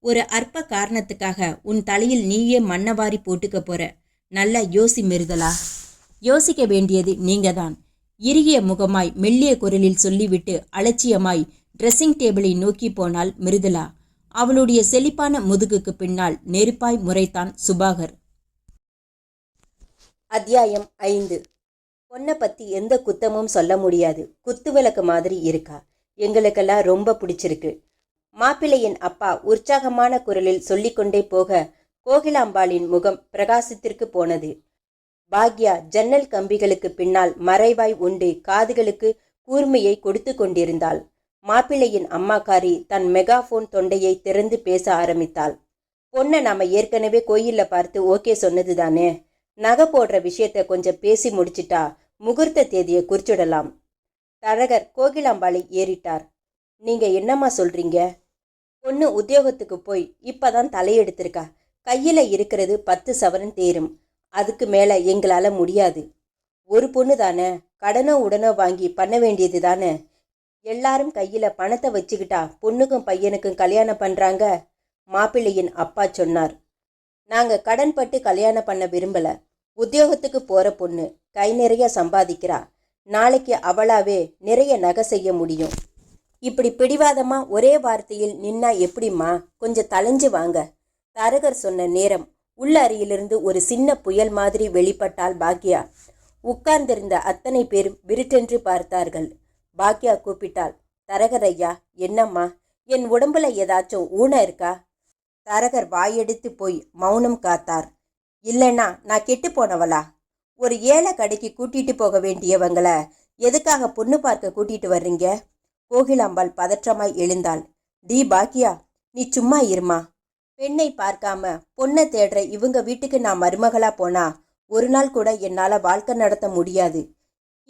ஒரு அற்ப காரணத்துக்காக உன் தலையில் நீயே மண்ணவாரி போட்டுக்க போற. நல்லா யோசி மிருதுலா. யோசிக்க வேண்டியது நீங்க தான். இறுகிய முகமாய் மெல்லிய குரலில் சொல்லிவிட்டு அலட்சியமாய் ட்ரெஸ்ஸிங் டேபிளை நோக்கி போனாள் மிருதுலா. அவளுடைய செழிப்பான முதுகுக்கு பின்னால் நெருப்பாய் முறைத்தான் சுபாகர். அத்தியாயம் 5. பொண்ணை பத்தி எந்த குத்தமும் சொல்ல முடியாது. குத்துவிளக்கு மாதிரி இருக்கா. எங்களுக்கெல்லாம் ரொம்ப பிடிச்சிருக்கு. மாப்பிள்ளையின் அப்பா உற்சாகமான குரலில் சொல்லிக்கொண்டே போக கோகிலாம்பாளின் முகம் பிரகாசத்திற்கு போனது. பாக்யா ஜன்னல் கம்பிகளுக்கு பின்னால் மறைவாய் உண்டு காதுகளுக்கு கூர்மையை கொடுத்து கொண்டிருந்தாள். மாப்பிள்ளையின் அம்மாக்காரி தன் மெகாஃபோன் தொண்டையை திறந்து பேச ஆரம்பித்தாள். பொண்ணை நாம ஏற்கனவே கோயில்ல பார்த்து ஓகே சொன்னது தானே. நகை போடுற விஷயத்த கொஞ்சம் பேசி முடிச்சிட்டா முகூர்த்த தேதியை குறிச்சிடலாம். தரகர் கோகிலாம்பாளை ஏறிட்டார். நீங்க என்னம்மா சொல்றீங்க? பொண்ணு உத்தியோகத்துக்கு போய் இப்பதான் தலையெடுத்திருக்கா. கையில இருக்கிறது 10 சவரன் தேரும். அதுக்கு மேல எங்களால முடியாது. ஒரு பொண்ணு தானே, கடனோ உடனோ வாங்கி பண்ண வேண்டியது தானே. எல்லாரும் கையில பணத்தை வச்சுக்கிட்டா பொண்ணுக்கும் பையனுக்கும் கல்யாணம் பண்றாங்க. மாப்பிள்ளையின் அப்பா சொன்னார். நாங்க கடன் பட்டு கல்யாணம் பண்ண விரும்பல. உத்தியோகத்துக்கு போற பொண்ணு கை நிறைய சம்பாதிக்கிறா. நாளைக்கு அவளாவே நிறைய நகை செய்ய முடியும். இப்படி பிடிவாதமா ஒரே வார்த்தையில் நின்னா எப்படிம்மா? கொஞ்சம் தலைஞ்சு வாங்க. தரகர் சொன்ன நேரம் உள்ள அறையிலிருந்து ஒரு சின்ன புயல் மாதிரி வெளிப்பட்டால் பாக்யா. உட்கார்ந்திருந்த அத்தனை பேரும் விருட்டென்று பார்த்தார்கள். பாக்கியா கூப்பிட்டாள். தரகர் ஐயா, என்னம்மா, என் உடம்புல ஏதாச்சும் ஊனம் இருக்கா? தரகர் வாயெடுத்து போய் மௌனம் காத்தார். இல்லைன்னா நான் கெட்டு போனவளா? ஒரு ஏழை கடைக்கு கூட்டிட்டு போக வேண்டியவங்கள எதுக்காக பொண்ணு பார்க்க கூட்டிட்டு வர்றீங்க? கோகிலாம்பாள் பதற்றமாய் எழுந்தாள். டி பாக்கியா, நீ சும்மா இருமா. பெண்ணை பார்க்காம பொண்ணை தேடுற இவங்க வீட்டுக்கு நான் மருமகளா போனா ஒரு நாள் கூட என்னால வாழ்க்கை நடத்த முடியாது.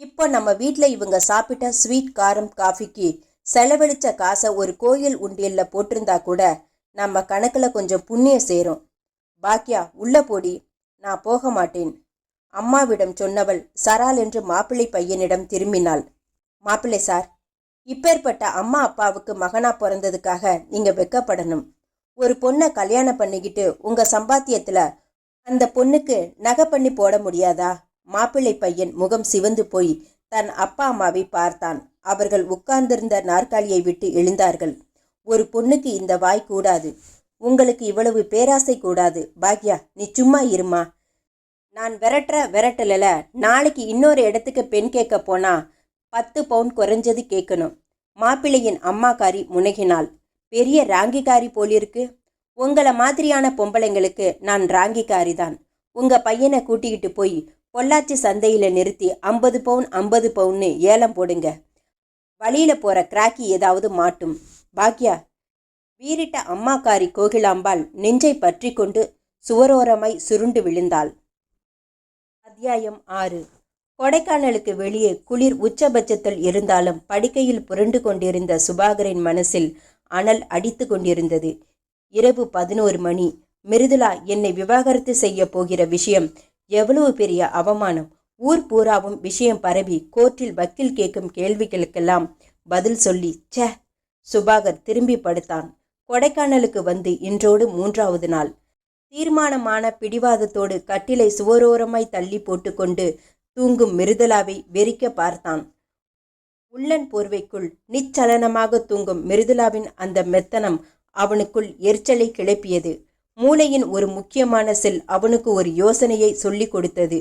இப்போ நம்ம வீட்டில் இவங்க சாப்பிட்ட ஸ்வீட் காரம் காஃபிக்கு செலவழிச்ச காசை ஒரு கோயில் உண்டியல்ல போட்டிருந்தா கூட நம்ம கணக்கில் கொஞ்சம் புண்ணியம் சேரும். பாக்கியா, உள்ள போடி. நான் போக மாட்டேன், அம்மாவிடம் சொன்னவள் சரால் என்று மாப்பிள்ளை பையனிடம் திரும்பினாள். மாப்பிள்ளை சார், இப்பேற்பட்ட அம்மா அப்பாவுக்கு மகனா பிறந்ததுக்காக நீங்க வெக்கப்படணும். ஒரு பொண்ணை கல்யாணம் பண்ணிக்கிட்டு உங்க சம்பாத்தியத்துல அந்த பொண்ணுக்கு நகை பண்ணி போட முடியாதா? மாப்பிள்ளை பையன் முகம் சிவந்து போய் தன் அப்பா அம்மாவை பார்த்தான். அவர்கள் உட்கார்ந்திருந்த நாற்காலியை விட்டு எழுந்தார்கள். ஒரு பொண்ணுக்கு இந்த வாய் கூடாது. உங்களுக்கு இவ்வளவு பேராசை கூடாது. பாக்யா, நீ சும்மா இருமா. நான் விரட்டல நாளைக்கு இன்னொரு இடத்துக்கு பெண் கேட்க போனா 10 பவுன் குறைஞ்சது கேட்கணும். மாப்பிள்ளையின் அம்மாக்காரி முனகினாள். பெரிய ராங்கிக்காரி போலிருக்கு. உங்களை மாதிரியான பொம்பளைங்களுக்கு நான் ராங்கிக்காரி தான். உங்க பையனை கூட்டிக்கிட்டு போய் பொள்ளாச்சி சந்தையில நிறுத்தி 50 பவுன் 50 பவுன்னு ஏலம் போடுங்க. வழியில போற கிராக்கி ஏதாவது மாட்டும். பாக்யா, வீறிட்ட அம்மாக்காரி கோகிலாம்பாள் நெஞ்சை பற்றி கொண்டு சுவரோரமாய் சுருண்டு விழுந்தாள். அத்தியாயம் 6. கொடைக்கானலுக்கு வெளியே குளிர் உச்சபட்சத்தில் இருந்தாலும் படுக்கையில் புரண்டு கொண்டிருந்த சுபாகரின் மனசில் அனல் அடித்து கொண்டிருந்தது. இரவு 11 மணி. மிருதுளா என்னை விவாகரத்து செய்ய போகிற விஷயம் எவ்வளவு பெரிய அவமானம். ஊர் பூராவும் விஷயம் பரவி கோர்ட்டில் வக்கீல் கேட்கும் கேள்விகளுக்கெல்லாம் பதில் சொல்லி சே. சுபாகர் திரும்பி படுத்தான். கொடைக்கானலுக்கு வந்து இன்றோடு 3வது நாள். தீர்மானமான பிடிவாதத்தோடு கட்டிலை சுவரோரமாய் தள்ளி போட்டுக்கொண்டு தூங்கும் மிருதுளாவை வெறிக்க பார்த்தான். உள்ளன் போர்வைக்குள் நிச்சலனமாக தூங்கும் மிருதுளாவின் அந்த மெத்தனம் அவனுக்குள் எரிச்சலை கிளப்பியது. மூளையின் ஒரு முக்கியமான செல் அவனுக்கு ஒரு யோசனையை சொல்லி கொடுத்தது.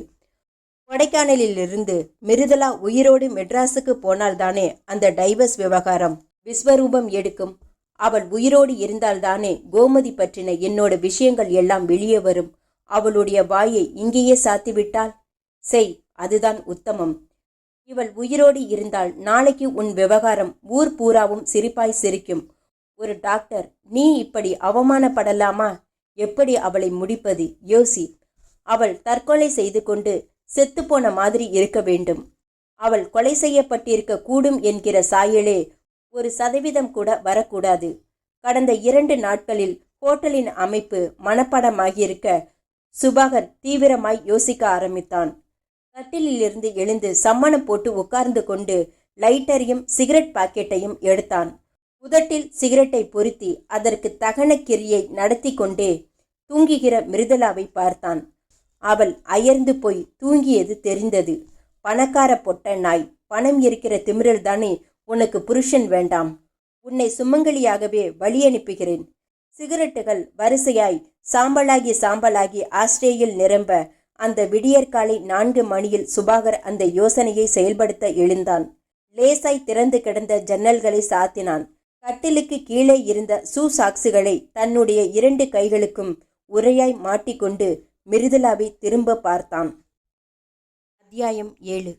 கொடைக்கானலிலிருந்து மிருதுளா உயிரோடு மெட்ராஸுக்கு போனால்தானே அந்த டைவர்ஸ் விவகாரம் விஸ்வரூபம் எடுக்கும். அவள் உயிரோடு இருந்தால்தானே கோமதி பற்றின என்னோட விஷயங்கள் எல்லாம் வெளியே வரும். அவளுடைய வாயை இங்கேயே சாத்திவிட்டாள். செய், அதுதான் உத்தமம். இவள் உயிரோடு இருந்தால் நாளைக்கு உன் விவகாரம் ஊர் பூராவும் சிரிப்பாய் சிரிக்கும். ஒரு டாக்டர், நீ இப்படி அவமானப்படலாமா? எப்படி அவளை முடிப்பது? யோசி. அவள் தற்கொலை செய்து கொண்டு செத்துப்போன மாதிரி இருக்க வேண்டும். அவள் கொலை செய்யப்பட்டிருக்க கூடும் என்கிற சாயலே 1% கூட வரக்கூடாது. கடந்த 2 நாட்களில் ஹோட்டலின் அமைப்பு மனப்பாடமாகியிருக்க சுபாகர் தீவிரமாய் யோசிக்க ஆரம்பித்தான். கட்டிலிருந்து எழுந்து சம்மணம் போட்டு உட்கார்ந்து கொண்டு லைட்டரையும் சிகரெட் பாக்கெட்டையும் எடுத்தான். உதட்டில் சிகரெட்டை பொருத்தி அதற்கு தகன கிரியை நடத்தி கொண்டே தூங்குகிற மிருதுளாவை பார்த்தான். அவள் அயர்ந்து போய் தூங்கியது தெரிந்தது. பணக்கார பொட்ட நாய், பணம் இருக்கிற திமிரில் தானே உனக்கு புருஷன் வேண்டாம். உன்னை சுமங்கலியாகவே வழி அனுப்புகிறேன். சிகரெட்டுகள் வரிசையாய் சாம்பலாகி ஆஸ்ட்ரேயில் நிரம்ப அந்த விடியற்காலை 4 மணியில் சுபாகர் அந்த யோசனையை செயல்படுத்த எழுந்தான். லேசாய் திறந்து கிடந்த ஜன்னல்களை சாத்தினான். கட்டிலுக்கு கீழே இருந்த சாக்ஸுகளை தன்னுடைய 2 கைகளுக்கும் உரையாய் மாட்டிக்கொண்டு மிருதுளாவை திரும்ப பார்த்தான். அத்தியாயம் 7.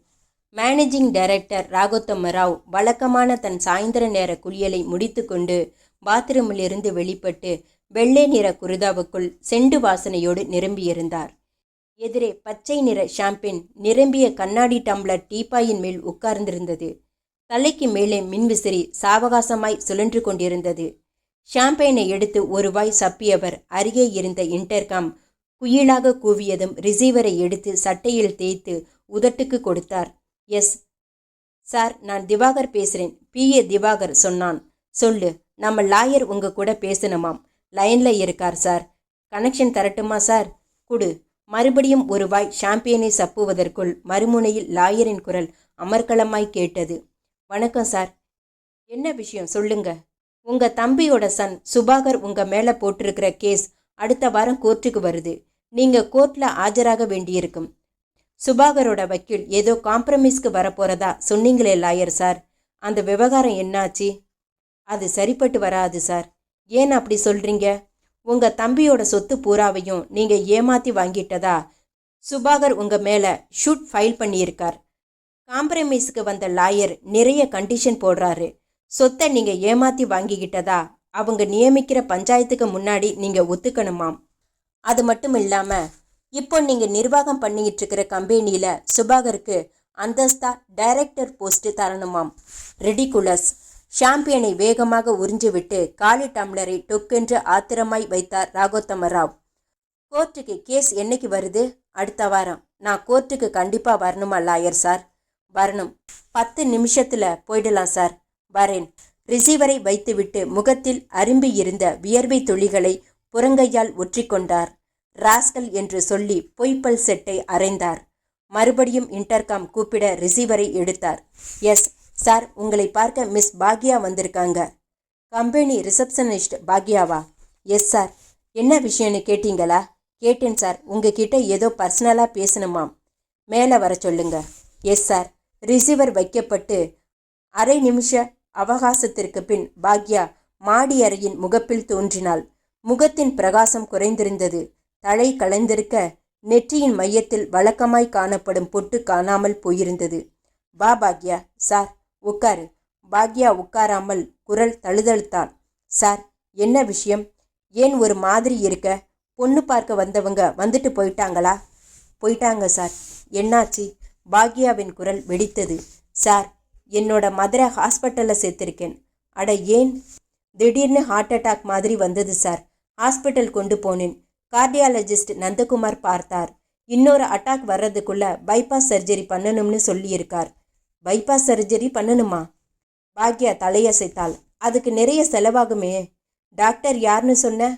மேனேஜிங் டைரக்டர் ராகோத்தம ராவ் வழக்கமான தன் சாயந்தர நேர குளியலை முடித்து கொண்டு பாத்ரூமிலிருந்து வெளிப்பட்டு வெள்ளை நிற குருதாவுக்குள் செண்டு வாசனையோடு நிரம்பியிருந்தார். எதிரே பச்சை நிற ஷாம்பெயின் நிரம்பிய கண்ணாடி டம்ளர் டீப்பாயின் மேல் உட்கார்ந்திருந்தது. தலைக்கு மேலே மின்விசிறி சாவகாசமாய் சுழன்று கொண்டிருந்தது. ஷாம்பெயினை எடுத்து ஒரு வாய் சப்பியவர் அருகே இருந்த இன்டர்காம் குயிலாக கூவியதும் ரிசீவரை எடுத்து சட்டையில் தேய்த்து உதட்டுக்கு கொடுத்தார். எஸ் சார், நான் திவாகர் பேசுகிறேன். PA திவாகர் சொன்னான். சொல்லு, நம்ம லாயர் உங்க கூட பேசணுமாம். லைன்ல இருக்கார் சார். கனெக்ஷன் தரட்டுமா சார்? குடு. மறுபடியும் ஒரு வாய் ஷாம்பியனை சப்புவதற்குள் மறுமுனையில் லாயரின் குரல் அமர்க்களமாய் கேட்டது. வணக்கம் சார். என்ன விஷயம் சொல்லுங்க. உங்க தம்பியோட சன் சுபாகர் உங்க மேல போட்டிருக்கிற கேஸ் அடுத்த வாரம் கோர்ட்டுக்கு வருது. நீங்க கோர்ட்ல ஆஜராக வேண்டியிருக்கும். சுபாகரோட வக்கீல் ஏதோ காம்ப்ரமைஸ்க்கு வரப்போறதா சொன்னீங்களே லாயர் சார். அந்த விவகாரம் என்னாச்சு? அது சரிப்பட்டு வராது சார். ஏன் அப்படி சொல்றீங்க? உங்க தம்பியோட சொத்து பூராவையும் நீங்க ஏமாத்தி வாங்கிட்டதா சுபாகர் உங்க மேல ஷூட் ஃபைல் பண்ணியிருக்கார். காம்ப்ரமைஸுக்கு வந்த லாயர் நிறைய கண்டிஷன் போடுறாரு. சொத்தை நீங்க ஏமாத்தி வாங்கிக்கிட்டதா அவங்க நியமிக்கிற பஞ்சாயத்துக்கு முன்னாடி நீங்க ஒத்துக்கணுமாம். அது மட்டும் இல்லாம இப்போ நீங்க நிர்வாகம் பண்ணிக்கிட்டு இருக்கிற கம்பெனியில சுபாகருக்கு அந்தஸ்தா டைரக்டர் போஸ்ட் தரணுமாம். ரெடிகுலஸ். ஷாம்பியனை வேகமாக உறிஞ்சிவிட்டு காலி டம்ளரை டொக்கென்று ஆத்திரமாய் வைத்தார் ராகோத்தம ராவ். கோர்ட்டுக்கு கேஸ் என்னைக்கு வருது? அடுத்த வாரம். நான் கோர்ட்டுக்கு கண்டிப்பா வரணுமா லாயர் சார்? வரணும். 10 நிமிஷத்துல போயிடலாம் சார். வரேன். ரிசீவரை வைத்துவிட்டு முகத்தில் அரும்பி இருந்த வியர்வை துளிகளை புறங்கையால் ஒற்றிக்கொண்டார். ராஸ்கல் என்று சொல்லி பொய்ப்பல் செட்டை அரைந்தார். மறுபடியும் இன்டர்காம் கூப்பிட ரிசீவரை எடுத்தார். எஸ் சார், உங்களை பார்க்க மிஸ் பாக்யா வந்திருக்காங்க. கம்பெனி ரிசப்ஷனிஸ்ட் பாக்யாவா? Yes sir. என்ன விஷயம்னு கேட்டீங்களா? கேட்டேன் சார். உங்ககிட்ட ஏதோ பர்சனலாக பேசணுமாம். மேலே வர சொல்லுங்க. Yes sir. ரிசீவர் வைக்கப்பட்டு அரை நிமிஷ அவகாசத்திற்கு பின் பாக்யா மாடி அறையின் முகப்பில் தோன்றினாள். முகத்தின் பிரகாசம் குறைந்திருந்தது. தலை கலைந்திருக்க நெற்றியின் மையத்தில் வழக்கமாய் காணப்படும் பொட்டு காணாமல் போயிருந்தது. வா பாக்யா. சார் உட்காரு. பாக்யா உட்காராமல் குரல் தழுதழுத்தாள். சார், என்ன விஷயம்? ஏன் ஒரு மாதிரி இருக்க? பொண்ணு பார்க்க வந்தவங்க வந்துட்டு போயிட்டாங்களா? போயிட்டாங்க சார். என்னாச்சு? பாக்யாவின் குரல் வெடித்தது. சார், என்னோட மதுரை ஹாஸ்பிட்டலில் சேர்த்திருக்கேன். அட ஏன்? திடீர்னு ஹார்ட் அட்டாக் மாதிரி வந்தது சார். ஹாஸ்பிட்டல் கொண்டு போனேன். கார்டியாலஜிஸ்ட் நந்தகுமார் பார்த்தார். இன்னொரு அட்டாக் வர்றதுக்குள்ள பைபாஸ் சர்ஜரி பண்ணணும்னு சொல்லியிருக்கார். பைபாஸ் சர்ஜரி பண்ணணுமா? பாக்யா தலையசைத்தாள். அதுக்கு நிறைய செலவாகுமே. டாக்டர் யாருன்னு சொன்ன?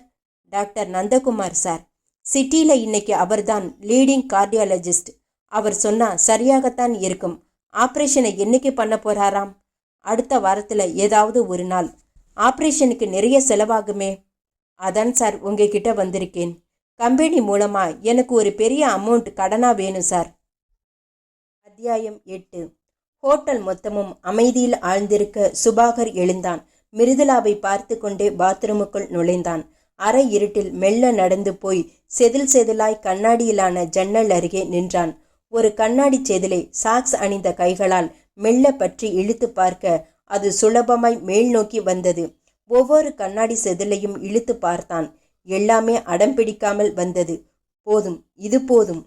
Doctor Nandakumar sir. சிட்டியில் இன்னைக்கு அவர்தான் லீடிங் கார்டியாலஜிஸ்ட். அவர் சொன்னா சரியாகத்தான் இருக்கும். ஆப்ரேஷனை என்னைக்கு பண்ண போறாராம்? அடுத்த வாரத்தில் ஏதாவது ஒரு நாள். ஆப்ரேஷனுக்கு நிறைய செலவாகுமே. அதான் சார் உங்ககிட்ட வந்திருக்கேன். கம்பெனி மூலமா எனக்கு ஒரு பெரிய அமௌண்ட் கடனா வேணும் சார். அத்தியாயம் 8. ஹோட்டல் மொத்தமும் அமைதியில் ஆழ்ந்திருக்க சுபாகர் எழுந்தான். மிருதுலாவை பார்த்து கொண்டே பாத்ரூமுக்குள் நுழைந்தான். அரை இருட்டில் மெல்ல நடந்து போய் செதில் செதிலாய் கண்ணாடியிலான ஜன்னல் அருகே நின்றான். ஒரு கண்ணாடி செதிலை சாக்ஸ் அணிந்த கைகளால் மெல்ல பற்றி இழுத்து பார்க்க அது சுலபமாய் மேல் நோக்கி வந்தது. ஒவ்வொரு கண்ணாடி செதிலையும் இழுத்து பார்த்தான். எல்லாமே அடம்பிடிக்காமல் வந்தது. போதும், இது போதும்.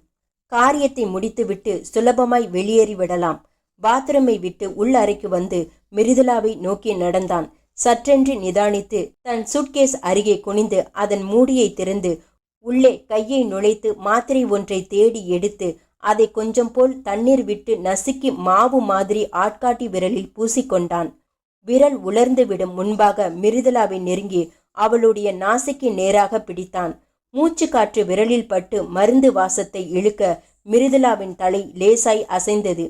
காரியத்தை முடித்துவிட்டு சுலபமாய் வெளியேறி விடலாம். பாத்ரூமை விட்டு உள் அறைக்கு வந்து மிருதுலாவை நோக்கி நடந்தான். சற்றென்று நிதானித்து தன் சூட்கேஸ் அருகே குனிந்து அதன் மூடியை திறந்து உள்ளே கையை நுழைத்து மாத்திரை ஒன்றை தேடி எடுத்து அதை கொஞ்சம் போல் தண்ணீர் விட்டு நசுக்கி மாவு மாதிரி ஆட்காட்டி விரலில் பூசிக்கொண்டான். விரல் உலர்ந்து விடும் முன்பாக மிருதுலாவை நெருங்கி அவளுடைய நாசிக்கு நேராக பிடித்தான். மூச்சு காற்று விரலில் பட்டு மருந்து வாசத்தை இழுக்க மிருதுலாவின் தலை லேசாய் அசைந்தது.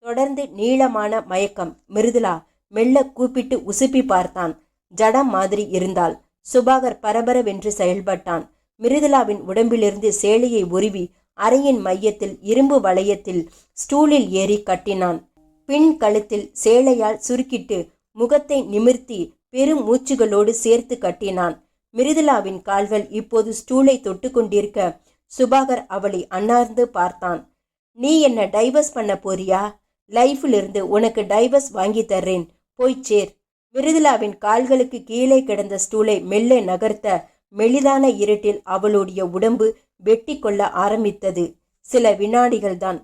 தொடர்ந்து நீளமான மயக்கம். மிருதுலா மெல்ல கூப்பிட்டு உசுப்பி பார்த்தான். ஜடம் மாதிரி இருந்தாள். சுபாகர் பரபரவென்று செயல்பட்டான். மிருதுலாவின் உடம்பிலிருந்து சேலையை உருவி அறையின் மையத்தில் இரும்பு வளையத்தில் ஸ்டூலில் ஏறி கட்டினான். பின் கழுத்தில் சேலையால் சுருக்கிட்டு முகத்தை நிமிர்த்தி பெரும் மூச்சுகளோடு சேர்த்து கட்டினான். மிருதுலாவின் கால்கள் இப்போது ஸ்டூலை தொட்டு கொண்டிருக்க சுபாகர் அவளை அண்ணார்ந்து பார்த்தான். நீ என்ன டைவர்ஸ் பண்ண போறியா? லைஃபிலிருந்து உனக்கு டைவர்ஸ் வாங்கி தர்றேன், போய் சேர். மிருதுலாவின் கால்களுக்கு கீழே கிடந்த ஸ்டூலை மெல்ல நகர்த்த மெலிதான இருட்டில் அவளுடைய உடம்பு வெட்டி கொள்ள ஆரம்பித்தது. சில வினாடிகள்தான்.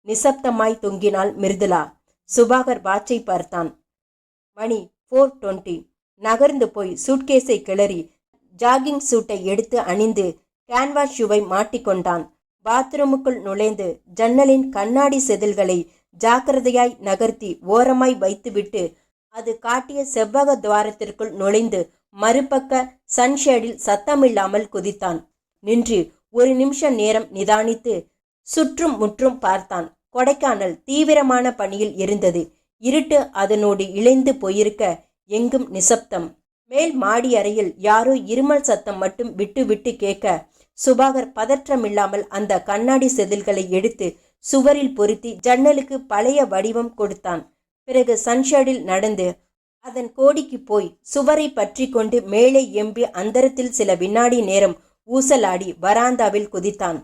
நிசப்தமாய் தொங்கினாள் மிருதுலா. சுபாகர் வாட்சை பார்த்தான். மணி 4:20. நகர்ந்து போய் சூட்கேஸை கிளறி ஜாகிங் சூட்டை எடுத்து அணிந்து கேன்வாஸ் ஷூவை மாட்டிக்கொண்டான். பாத்ரூமுக்குள் நுழைந்து ஜன்னலின் கண்ணாடி செதில்களை ஜாக்கிரதையாய் நகர்த்தி ஓரமாய் வைத்துவிட்டு அது காட்டிய செவ்வக துவாரத்திற்குள் நுழைந்து மறுபக்க சன்ஷேடில் சத்தமில்லாமல் குதித்தான். நின்று ஒரு நிமிஷ நேரம் நிதானித்து சுற்றும் முற்றும் பார்த்தான். கொடைக்கானல் தீவிரமான பணியில் இருந்தது. இருட்டு அதனோடு இழைந்து போயிருக்க எங்கும் நிசப்தம். மேல் மாடி அறையில் யாரோ இருமல் சத்தம் மட்டும் விட்டு விட்டு கேட்க சுபாகர் பதற்றமில்லாமல் அந்த கண்ணாடி செதில்களை எடுத்து சுவரில் பொருத்தி ஜன்னலுக்கு பழைய வடிவம் கொடுத்தான். பிறகு சன்ஷேடில் நடந்து அதன் கோடிக்கு போய் சுவரை பற்றி கொண்டு மேலே எம்பி அந்தரத்தில் சில வினாடி நேரம் ஊசலாடி வராந்தாவில் குதித்தான்.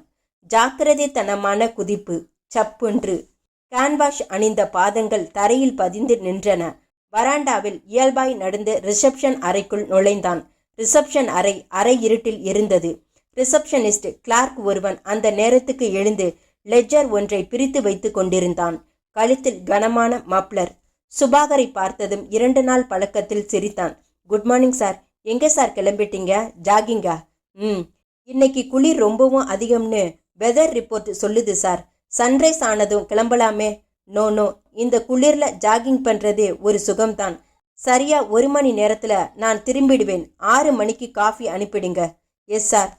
ஜாக்கிரதைத்தனமான குதிப்பு. சப்புன்று கேன்வாஷ் அணிந்த பாதங்கள் தரையில் பதிந்து நின்றன. வராண்டாவில் இயல்பாய் நடந்து ரிசப்ஷன் அறைக்குள் நுழைந்தான். ரிசப்ஷன் அறை அரை இருட்டில் இருந்தது. ரிசப்ஷனிஸ்ட் கிளார்க் ஒருவன் அந்த நேரத்துக்கு எழுந்து லெட்ஜர் ஒன்றை பிரித்து வைத்து கொண்டிருந்தான். கழுத்தில் கனமான மப்ளர். சுபாகரை பார்த்ததும் 2 நாள் பழக்கத்தில் சிரித்தான். Good morning sir. எங்கே சார் கிளம்பிட்டீங்க? ஜாகிங்கா? இன்னைக்கு குளிர் ரொம்பவும் அதிகம்னு வெதர் ரிப்போர்ட் சொல்லுது சார். சன்ரைஸ் ஆனதும் கிளம்பலாமே. நோ, இந்த குளிர்ல ஜாகிங் பண்றதே ஒரு சுகம்தான். சரியா 1 மணி நேரத்துல நான் திரும்பிடுவேன். 6 மணிக்கு காஃபி அனுப்பிடுங்க. Yes sir.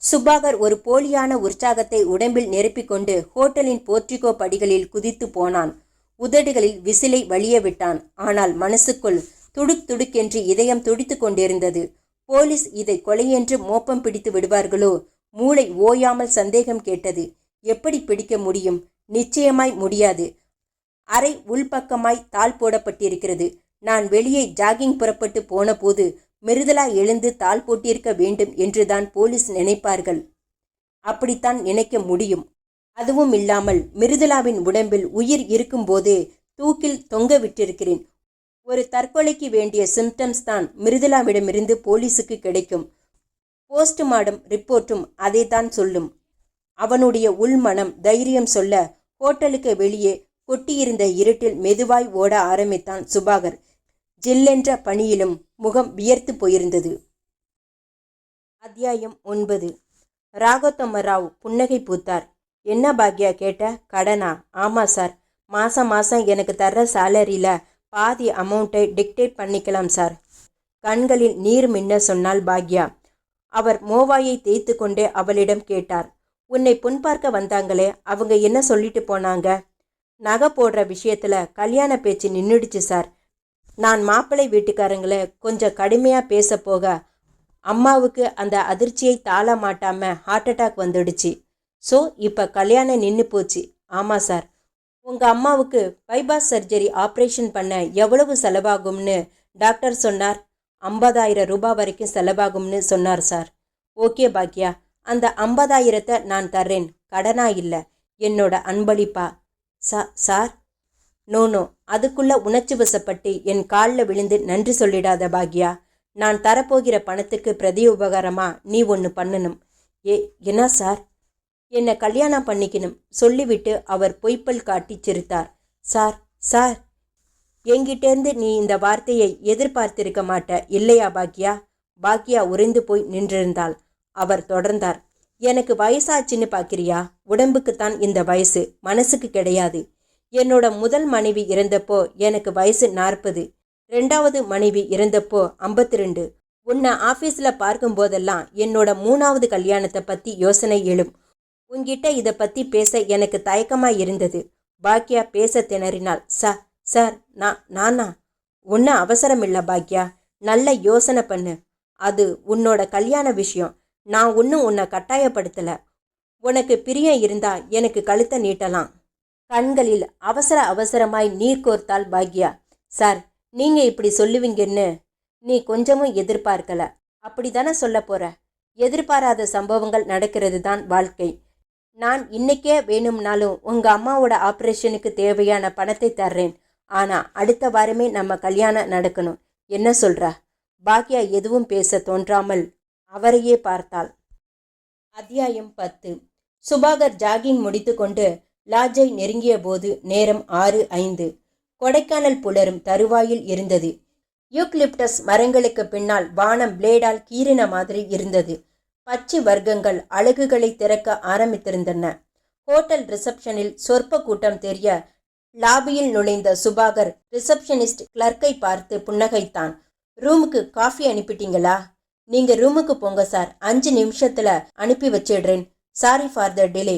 சுபாகர் ஒரு போலியான உற்சாகத்தை உடம்பில் நிரப்பிக்கொண்டு ஹோட்டலின் போர்ட்டிகோ படிகளில் குதித்து போனான். உதடுகளில் விசிலை வழிய விட்டான். ஆனால் மனசுக்குள் துடுக் துடுக்கென்று இதயம் துடித்து கொண்டிருந்தது. போலீஸ் இதை கொலையென்று மோப்பம் பிடித்து விடுவார்களோ? மூளை ஓயாமல் சந்தேகம் கேட்டது. எப்படி பிடிக்க முடியும்? நிச்சயமாய் முடியாது. அறை உள்பக்கமாய் தாள் போடப்பட்டிருக்கிறது. நான் வெளியே ஜாகிங் புறப்பட்டு போன போது மிருதுலா எழுந்து தாள் போட்டிருக்க வேண்டும் என்றுதான் போலீஸ் நினைப்பார்கள். அப்படித்தான் நினைக்க முடியும். அதுவும் இல்லாமல் மிருதுலாவின் உடம்பில் உயிர் இருக்கும்போதே தூக்கில் தொங்க விட்டிருக்கிறேன். ஒரு தற்கொலைக்கு வேண்டிய சிம்டம்ஸ் தான் மிருதுலாவிடமிருந்து போலீஸுக்கு கிடைக்கும். போஸ்ட்மார்டம் ரிப்போர்ட்டும் அதை தான் சொல்லும். அவனுடைய உள்மனம் தைரியம் சொல்ல ஹோட்டலுக்கு வெளியே கொட்டியிருந்த இருட்டில் மெதுவாய் ஓட ஆரம்பித்தான் சுபாகர். ஜில்லென்ற பனியிலும் முகம் வியர்த்து போயிருந்தது. அத்தியாயம் 9. ராகோத்தம ராவ் புன்னகை பூத்தார். என்ன பாக்யா கேட்ட? கடனா? ஆமா சார். மாசம் எனக்கு தர்ற சேலரியில பாதி அமௌண்ட்டை டிக்டேட் பண்ணிக்கலாம் சார். கண்களில் நீர் மின்ன சொன்னாள் பாக்யா. அவர் மோவாயை தேய்த்து கொண்டே அவளிடம் கேட்டார். உன்னை பொன் பார்க்க வந்தாங்களே, அவங்க என்ன சொல்லிட்டு போனாங்க? நகை போடுற விஷயத்துல கல்யாண பேச்சு நின்றுடுச்சு சார். நான் மாப்பிள்ளை வீட்டுக்காரங்களை கொஞ்சம் கடுமையாக பேச போக அம்மாவுக்கு அந்த அதிர்ச்சியை தாள மாட்டாம ஹார்ட் அட்டாக் வந்துடுச்சு. ஸோ இப்போ கல்யாணம் நின்று போச்சு. ஆமாம் சார். உங்கள் அம்மாவுக்கு பைபாஸ் சர்ஜரி ஆப்ரேஷன் பண்ண எவ்வளவு செலவாகும்னு டாக்டர் சொன்னார்? 50,000 ரூபாய் வரைக்கும் செலவாகும்னு சொன்னார் சார். ஓகே பாக்யா, அந்த 50,000 நான் தர்றேன். கடனா இல்லை, என்னோட அன்பளிப்பா. சார். நோ, அதுக்குள்ள உணர்ச்சி வசப்பட்டு என் காலில் விழுந்து நன்றி சொல்லிடாத பாக்யா. நான் தரப்போகிற பணத்துக்கு பிரதி உபகாரமா நீ ஒன்று பண்ணணும். என்ன சார்? என்னை கல்யாணம் பண்ணிக்கணும் சொல்லிவிட்டு அவர் பொய்ப்பல் காட்டி சிரித்தார். சார், என்கிட்டேருந்து நீ இந்த வார்த்தையை எதிர்பார்த்திருக்க மாட்ட இல்லையா பாக்யா? பாக்யா உறைந்து போய் நின்றிருந்தாள். அவர் தொடர்ந்தார். எனக்கு வயசாச்சுன்னு பார்க்கிறியா? உடம்புக்குத்தான் இந்த வயசு, மனசுக்கு கிடையாது. என்னோட முதல் மனைவி இறந்தப்போ எனக்கு வயசு 40. 2வது மனைவி இறந்தப்போ 52. உன்னை ஆஃபீஸில் பார்க்கும்போதெல்லாம் என்னோட 3வது கல்யாணத்தை பற்றி யோசனை எழும். உன்கிட்ட இதை பற்றி பேச எனக்கு தயக்கமாக இருந்தது. பாக்யா பேச திணறினாள். சார் நானா? ஒன்றும் அவசரம் இல்லை பாக்யா, நல்ல யோசனை பண்ணு. அது உன்னோட கல்யாண விஷயம். நான் ஒன்றும் உன்னை கட்டாயப்படுத்தலை. உனக்கு பிரியம் இருந்தா எனக்கு கழுத்தை நீட்டலாம். கண்களில் அவசரமாய் நீர் கோர்த்தாள் பாக்யா. சார், நீங்க இப்படி சொல்லுவீங்கன்னு நீ கொஞ்சமும் எதிர்பார்க்கல. அப்படி தானே சொல்ல போற? எதிர்பாராத சம்பவங்கள் நடக்கிறது தான் வாழ்க்கை. நான் இன்னைக்கே வேணும்னாலும் உங்க அம்மாவோட ஆப்ரேஷனுக்கு தேவையான பணத்தை தர்றேன். ஆனா அடுத்த வாரமே நம்ம கல்யாணம் நடக்கணும். என்ன சொல்றா? பாக்யா எதுவும் பேச தோன்றாமல் அவரையே பார்த்தாள். அத்தியாயம் 10. சுபாகர் ஜாகிங் முடித்து கொண்டு லாட்ஜை நெருங்கிய போது நேரம் 6:05. கொடைக்கானல் புலரும் தருவாயில் இருந்தது. யூக்லிப்டஸ் மரங்களுக்கு பின்னால் வானம் பிளேடால் கீறின மாதிரி இருந்தது. பச்சை வர்க்கங்கள் அழகுகளை திறக்க ஆரம்பித்திருந்தன. ஹோட்டல் ரிசப்ஷனில் சொற்ப கூட்டம் தெரிய லாபியில் நுழைந்த சுபாகர் ரிசப்ஷனிஸ்ட் கிளர்க்கை பார்த்து புன்னகைத்தான். ரூமுக்கு காஃபி அனுப்பிட்டீங்களா? நீங்க ரூமுக்கு போங்க சார், 5 நிமிஷத்துல அனுப்பி வச்சிடுறேன். Sorry for the delay.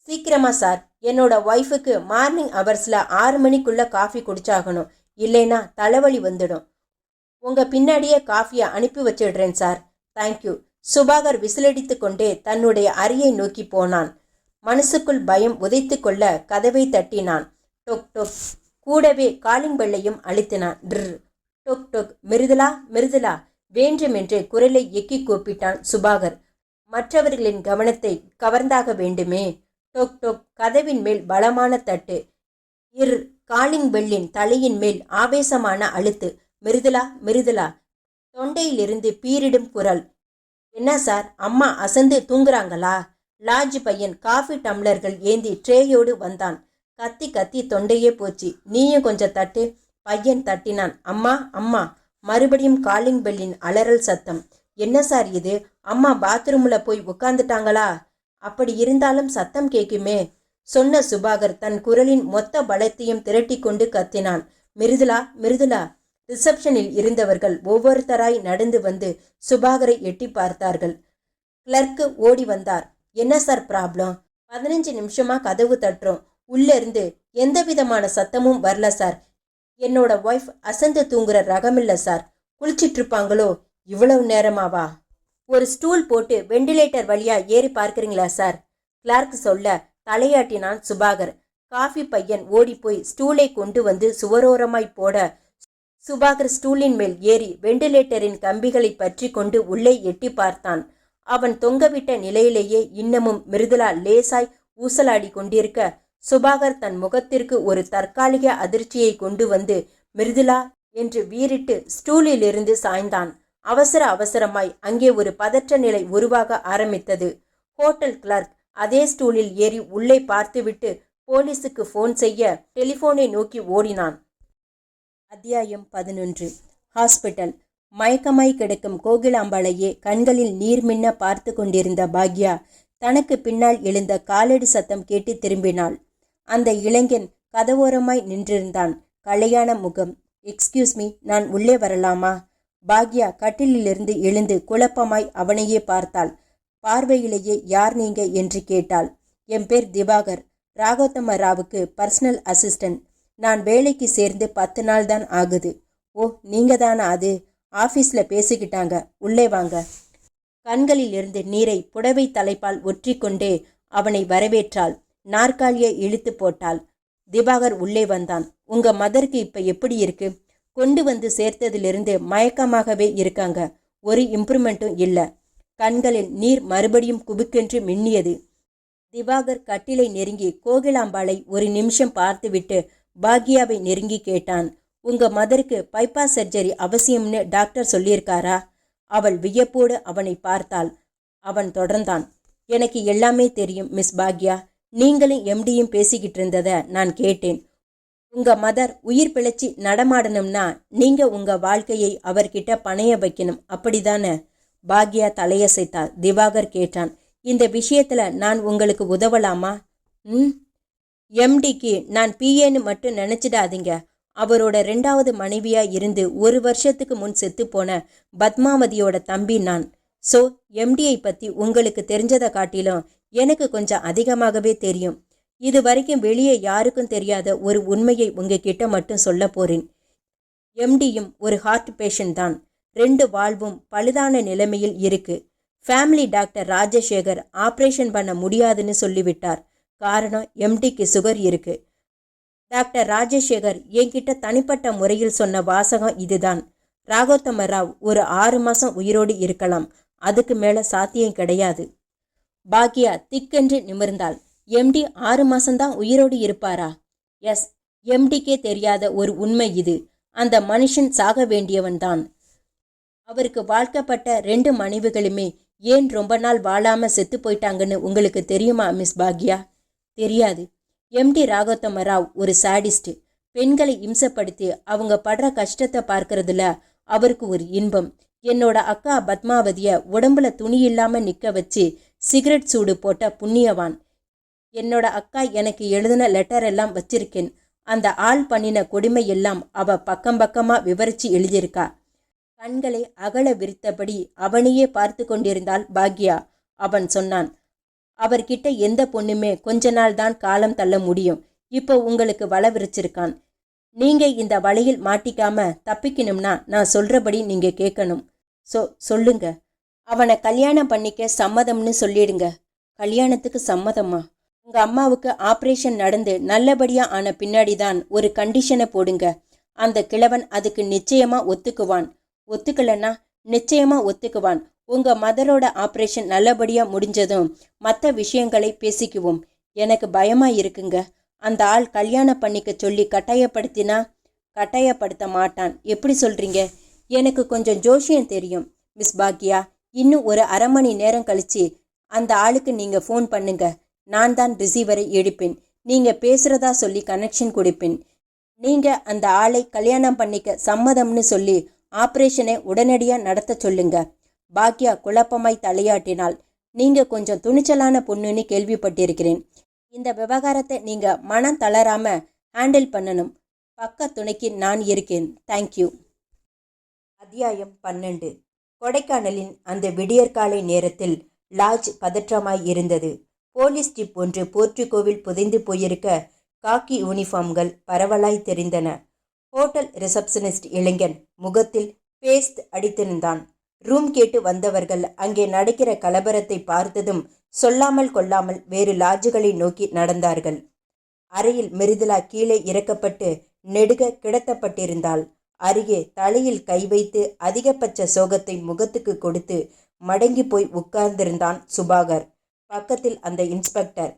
சீக்கிரமா சார், என்னோட ஒய்ஃபுக்கு மார்னிங் ஹவர்ஸில் 6 மணிக்குள்ள காஃபி குடிச்சாகணும். இல்லைன்னா தலைவலி வந்துடும். உங்க பின்னாடியே காஃபியை அனுப்பி வச்சிடுறேன் சார். தேங்க்யூ. சுபாகர் விசிலடித்து கொண்டே தன்னுடைய அறையை நோக்கி போனான். மனசுக்குள் பயம் உதைத்து கொள்ள கதவை தட்டினான். டொக் டொக். கூடவே காலிங் பெல்லையும் அழுத்தினான். ட்ர் டொக் டொக். மிருதுலா மிருதுலா. வேண்டுமென்றே குரலை எக்கி கூப்பிட்டான் சுபாகர். மற்றவர்களின் கவனத்தை கவர்ந்தாக வேண்டுமே. டொக் டொக். கதவின் மேல் பலமான தட்டு. இர். காலிங் பெல்லின் தலையின் மேல் ஆவேசமான அழுத்து. மிருதுலா மிருதுலா. தொண்டையிலிருந்து பீரிடும் குரல். என்ன சார், அம்மா அசந்து தூங்குறாங்களா? லாட்ஜ் பையன் காஃபி டம்ளர்கள் ஏந்தி ட்ரேயோடு வந்தான். கத்தி கத்தி தொண்டையே போச்சு. நீயும் கொஞ்சம் தட்டு. பையன் தட்டினான். அம்மா அம்மா. மறுபடியும் காலிங் பெல்லின் அலறல் சத்தம். என்ன சார் இது? அம்மா பாத்ரூம்ல போய் உட்கார்ந்துட்டாங்களா? அப்படி இருந்தாலும் சத்தம் கேட்குமே. சொன்ன சுபாகர் தன் குரலின் மொத்த பலத்தையும் திரட்டி கொண்டு கத்தினான். மிருதுலா மிருதுலா. ரிசப்ஷனில் இருந்தவர்கள் ஒவ்வொருத்தராய் நடந்து வந்து சுபாகரை எட்டி பார்த்தார்கள். கிளர்க்கு ஓடி வந்தார். என்ன சார் ப்ராப்ளம்? 15 நிமிஷமா கதவு தட்டுறோம். உள்ள இருந்து எந்த விதமான சத்தமும் வரல சார். என்னோட ஒய்ஃப் அசந்து தூங்குற ரகமில்ல சார். குளிச்சிட்டு இருப்பாங்களோ? இவ்வளவு நேரமாவா? ஒரு ஸ்டூல் போட்டு வெண்டிலேட்டர் வழியா ஏறி பார்க்குறீங்களா சார்? கிளார்க் சொல்ல தலையாட்டினான் சுபாகர். காஃபி பையன் ஓடிப்போய் ஸ்டூலை கொண்டு வந்து சுவரோரமாய் போட சுபாகர் ஸ்டூலின் மேல் ஏறி வெண்டிலேட்டரின் கம்பிகளை பற்றி கொண்டு உள்ளே எட்டி பார்த்தான். அவன் தொங்கவிட்ட நிலையிலேயே இன்னமும் மிருதுலா லேசாய் ஊசலாடி கொண்டிருக்க சுபாகர் தன் முகத்திற்கு ஒரு தற்காலிக அதிர்ச்சியை கொண்டு வந்து மிருதுலா என்று வீறிட்டு ஸ்டூலிலிருந்து சாய்ந்தான். அவசர அவசரமாய் அங்கே ஒரு பதற்ற நிலை உருவாக ஆரம்பித்தது. ஹோட்டல் கிளர்க் அதே ஸ்டூலில் ஏறி உள்ளே பார்த்துவிட்டு போலீஸுக்கு ஃபோன் செய்ய டெலிஃபோனை நோக்கி ஓடினான். அத்தியாயம் 11. ஹாஸ்பிட்டல். மயக்கமாய் கிடக்கும் கோகிலாம்பாளையே கண்களில் நீர் மின்ன பார்த்து கொண்டிருந்த பாக்யா தனக்கு பின்னால் எழுந்த காலடி சத்தம் கேட்டு திரும்பினாள். அந்த இளைஞன் கதவோரமாய் நின்றிருந்தான். களையான முகம். எக்ஸ்கியூஸ் மீ, நான் உள்ளே வரலாமா? பாக்யா கட்டிலிலிருந்து எழுந்து குழப்பமாய் அவனையே பார்த்தாள். பார்வையிலேயே யார் நீங்க என்று கேட்டாள். என் பேர் திவாகர், ராகோத்தம ராவுக்கு பர்சனல் அசிஸ்டன்ட். நான் வேலைக்கு சேர்ந்து 10 நாள் தான் ஆகுது. ஓ, நீங்க தானா அது? ஆஃபீஸில் பேசிக்கிட்டாங்க, உள்ளே வாங்க. கண்களில் இருந்து நீரை புடவை தலைப்பால் ஒற்றிக்கொண்டே அவனை வரவேற்றாள். நாற்காலியை இழுத்து போட்டாள். திவாகர் உள்ளே வந்தான். உங்க மதருக்கு இப்ப எப்படி இருக்கு? கொண்டு வந்து சேர்த்ததிலிருந்து மயக்கமாகவே இருக்காங்க. ஒரு இம்ப்ரூவ்மெண்ட்டும் இல்லை. கண்களில் நீர் மறுபடியும் குபுக்கென்று மின்னியது. திவாகர் கட்டிலை நெருங்கி கோகிலாம்பாளை ஒரு நிமிஷம் பார்த்துவிட்டு பாக்யாவை நெருங்கி கேட்டான். உங்க மதருக்கு பைபாஸ் சர்ஜரி அவசியம்னு டாக்டர் சொல்லியிருக்காரா? அவள் வியப்போடு அவனை பார்த்தாள். அவன் தொடர்ந்தான். எனக்கு எல்லாமே தெரியும் மிஸ் பாக்யா. நீங்களும் எம்டியும் பேசிக்கிட்டு இருந்ததை நான் கேட்டேன். உங்க மதர் உயிர் பிழைச்சி நடமாடணும்னா நீங்க உங்க வாழ்க்கையை அவர்கிட்ட பணைய வைக்கணும், அப்படிதானே? பாக்யா தலையசைத்தாள். திவாகர் கேட்டான். இந்த விஷயத்துல நான் உங்களுக்கு உதவலாமா? எம்டிக்கு நான் பிஏன்னு மட்டும் நினைச்சிடாதீங்க. அவரோட 2வது மனைவியா இருந்து 1 வருஷத்துக்கு முன் செத்து போன பத்மாவதியோட தம்பி நான். ஸோ எம்டியை பற்றி உங்களுக்கு தெரிஞ்சதை காட்டிலும் எனக்கு கொஞ்சம் அதிகமாகவே தெரியும். இது வரைக்கும் வெளியே யாருக்கும் தெரியாத ஒரு உண்மையை உங்ககிட்ட மட்டும் சொல்ல போறேன். எம்டியும் ஒரு ஹார்ட் பேஷண்ட் தான். 2 வால்வும் பழுதான நிலைமையில் இருக்கு. ஃபேமிலி டாக்டர் ராஜசேகர் ஆப்ரேஷன் பண்ண முடியாதுன்னு சொல்லிவிட்டார். காரணம், எம்டிக்கு சுகர் இருக்கு. டாக்டர் ராஜசேகர் என்கிட்ட தனிப்பட்ட முறையில் சொன்ன வாசகம் இதுதான். ராகோத்தம ராவ் ஒரு 6 மாதம் உயிரோடு இருக்கலாம், அதுக்கு மேலே சாத்தியம் கிடையாது. பாக்யா திக்கென்று நிமிர்ந்தாள். எம்டி 6 மாதம்தான் உயிரோடு இருப்பாரா? எஸ். எம்டிக்கே தெரியாத ஒரு உண்மை இது. அந்த மனுஷன் சாக வேண்டியவன்தான். அவருக்கு வாழ்க்கப்பட்ட 2 மனைவிகளுமே ஏன் ரொம்ப நாள் வாழாம செத்து போயிட்டாங்கன்னு உங்களுக்கு தெரியுமா மிஸ் பாக்யா? தெரியாது. எம்டி ராகோத்தம ராவ் ஒரு சாடிஸ்ட். பெண்களை இம்சப்படுத்தி அவங்க படுற கஷ்டத்தை பார்க்கறதுல அவருக்கு ஒரு இன்பம். என்னோட அக்கா பத்மாவதிய உடம்புல துணி இல்லாம நிக்க வச்சு சிகரெட் சூடு போட்ட புண்ணியவான். என்னோட அக்கா எனக்கு எழுதின லெட்டர் எல்லாம் வச்சிருக்கேன். அந்த ஆள் பண்ணின கொடுமை எல்லாம் அவ பக்கம் பக்கமா விவரிச்சு எழுதியிருக்கா. கண்களை அகல விரித்தபடி அவனையே பார்த்து கொண்டிருந்தாள் பாக்யா. அவன் சொன்னான். அவர்கிட்ட எந்த பொண்ணுமே கொஞ்ச நாள் தான் காலம் தள்ள முடியும். இப்போ உங்களுக்கு வலை விரிச்சிருக்கான். நீங்க இந்த வலையில் மாட்டிக்காம தப்பிக்கணும்னா நான் சொல்றபடி நீங்க கேட்கணும். சொல்லுங்க. அவனை கல்யாணம் பண்ணிக்க சம்மதம்னு சொல்லிடுங்க. கல்யாணத்துக்கு சம்மதமா? உங்க அம்மாவுக்கு ஆபரேஷன் நடந்து நல்லபடியா ஆன பின்னாடி தான் ஒரு கண்டிஷனை போடுங்க. அந்த கிழவன் அதுக்கு நிச்சயமா ஒத்துக்குவான். ஒத்துக்கலன்னா நிச்சயமா ஒத்துக்குவான். உங்க மதரோட ஆபரேஷன் நல்லபடியா முடிஞ்சதும் மற்ற விஷயங்களை பேசிக்குவோம். எனக்கு பயமா இருக்குங்க. அந்த ஆள் கல்யாணம் பண்ணிக்க சொல்லி கட்டாயப்படுத்தினா? கட்டாயப்படுத்த மாட்டான். எப்படி சொல்றீங்க? எனக்கு கொஞ்சம் ஜோஷியம் தெரியும் மிஸ் பாக்யா. இன்னும் ஒரு அரை மணி நேரம் கழிச்சு அந்த ஆளுக்கு நீங்க ஃபோன் பண்ணுங்க. நான் தான் ரிசீவரை எடுப்பேன். நீங்க பேசுறதா சொல்லி கனெக்ஷன் கொடுப்பேன். நீங்க அந்த ஆளை கல்யாணம் பண்ணிக்க சம்மதம்னு சொல்லி ஆபரேஷனை உடனடியா நடத்த சொல்லுங்க. பாக்யா குழப்பமாய் தலையாட்டினாள். நீங்க கொஞ்சம் துணிச்சலான பொண்ணுன்னு கேள்விப்பட்டிருக்கிறேன். இந்த விவகாரத்தை நீங்க மனம் தளராம ஹேண்டில் பண்ணணும். பக்க துணைக்கு நான் இருக்கேன். தேங்க்யூ. அத்தியாயம் 12. கொடைக்கானலின் அந்த விடியற்காலை நேரத்தில் லாட்ஜ் பதற்றமாய் இருந்தது. போலீஸ் ஜிப் ஒன்று போர்ட்டிகோவில் புதைந்து போயிருக்க காக்கி யூனிஃபார்ம்கள் பரவலாய் தெரிந்தன. ஹோட்டல் ரிசப்ஷனிஸ்ட் இளைஞன் முகத்தில் பேஸ்ட் அடித்திருந்தான். ரூம் கேட்டு வந்தவர்கள் அங்கே நடக்கிற கலவரத்தை பார்த்ததும் சொல்லாமல் கொள்ளாமல் வேறு லாட்ஜுகளை நோக்கி நடந்தார்கள். அறையில் மிருதுலா கீழே இறக்கப்பட்டு நெடுக கிடத்தப்பட்டிருந்தாள். அருகே தலையில் கை வைத்து அதிகபட்ச சோகத்தை முகத்துக்கு கொடுத்து மடங்கி போய் உட்கார்ந்திருந்தான் சுபாகர். பக்கத்தில் அந்த இன்ஸ்பெக்டர்.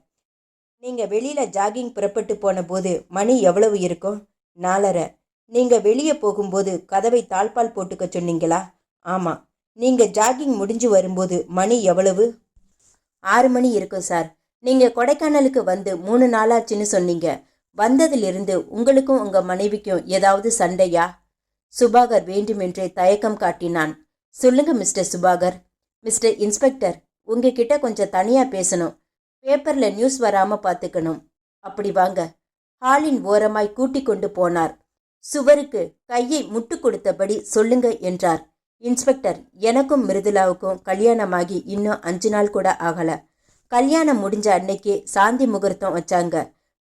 நீங்க வெளியில ஜாகிங் புறப்பட்டு போன போது மணி எவ்வளவு இருக்கும்? 4:30. நீங்க வெளியே போகும்போது கதவை தாழ்பால் போட்டுக்க சொன்னீங்களா? ஆமா. நீங்க ஜாகிங் முடிஞ்சு வரும்போது மணி எவ்வளவு? 6 மணி இருக்கும் சார். நீங்க கொடைக்கானலுக்கு வந்து 3 நாளாச்சுன்னு சொன்னீங்க. வந்ததிலிருந்து உங்களுக்கும் உங்க மனைவிக்கும் ஏதாவது சண்டையா? சுபாகர் வேண்டுமென்றே தயக்கம் காட்டினான். சொல்லுங்க மிஸ்டர் சுபாகர். மிஸ்டர் இன்ஸ்பெக்டர், உங்ககிட்ட கொஞ்சம் தனியா பேசணும். பேப்பர்ல நியூஸ் வராம பார்த்துக்கணும். அப்படி வாங்க. ஹாலின் ஓரமாய் கூட்டிக் கொண்டு போனார். சுவருக்கு கையை முட்டு கொடுத்தபடி சொல்லுங்க என்றார். இன்ஸ்பெக்டர், எனக்கும் மிருதுலாவுக்கும் கல்யாணமாகி இன்னும் 5 நாள் கூட ஆகல. கல்யாணம் முடிஞ்ச அன்னைக்கே சாந்தி முகூர்த்தம் வச்சாங்க.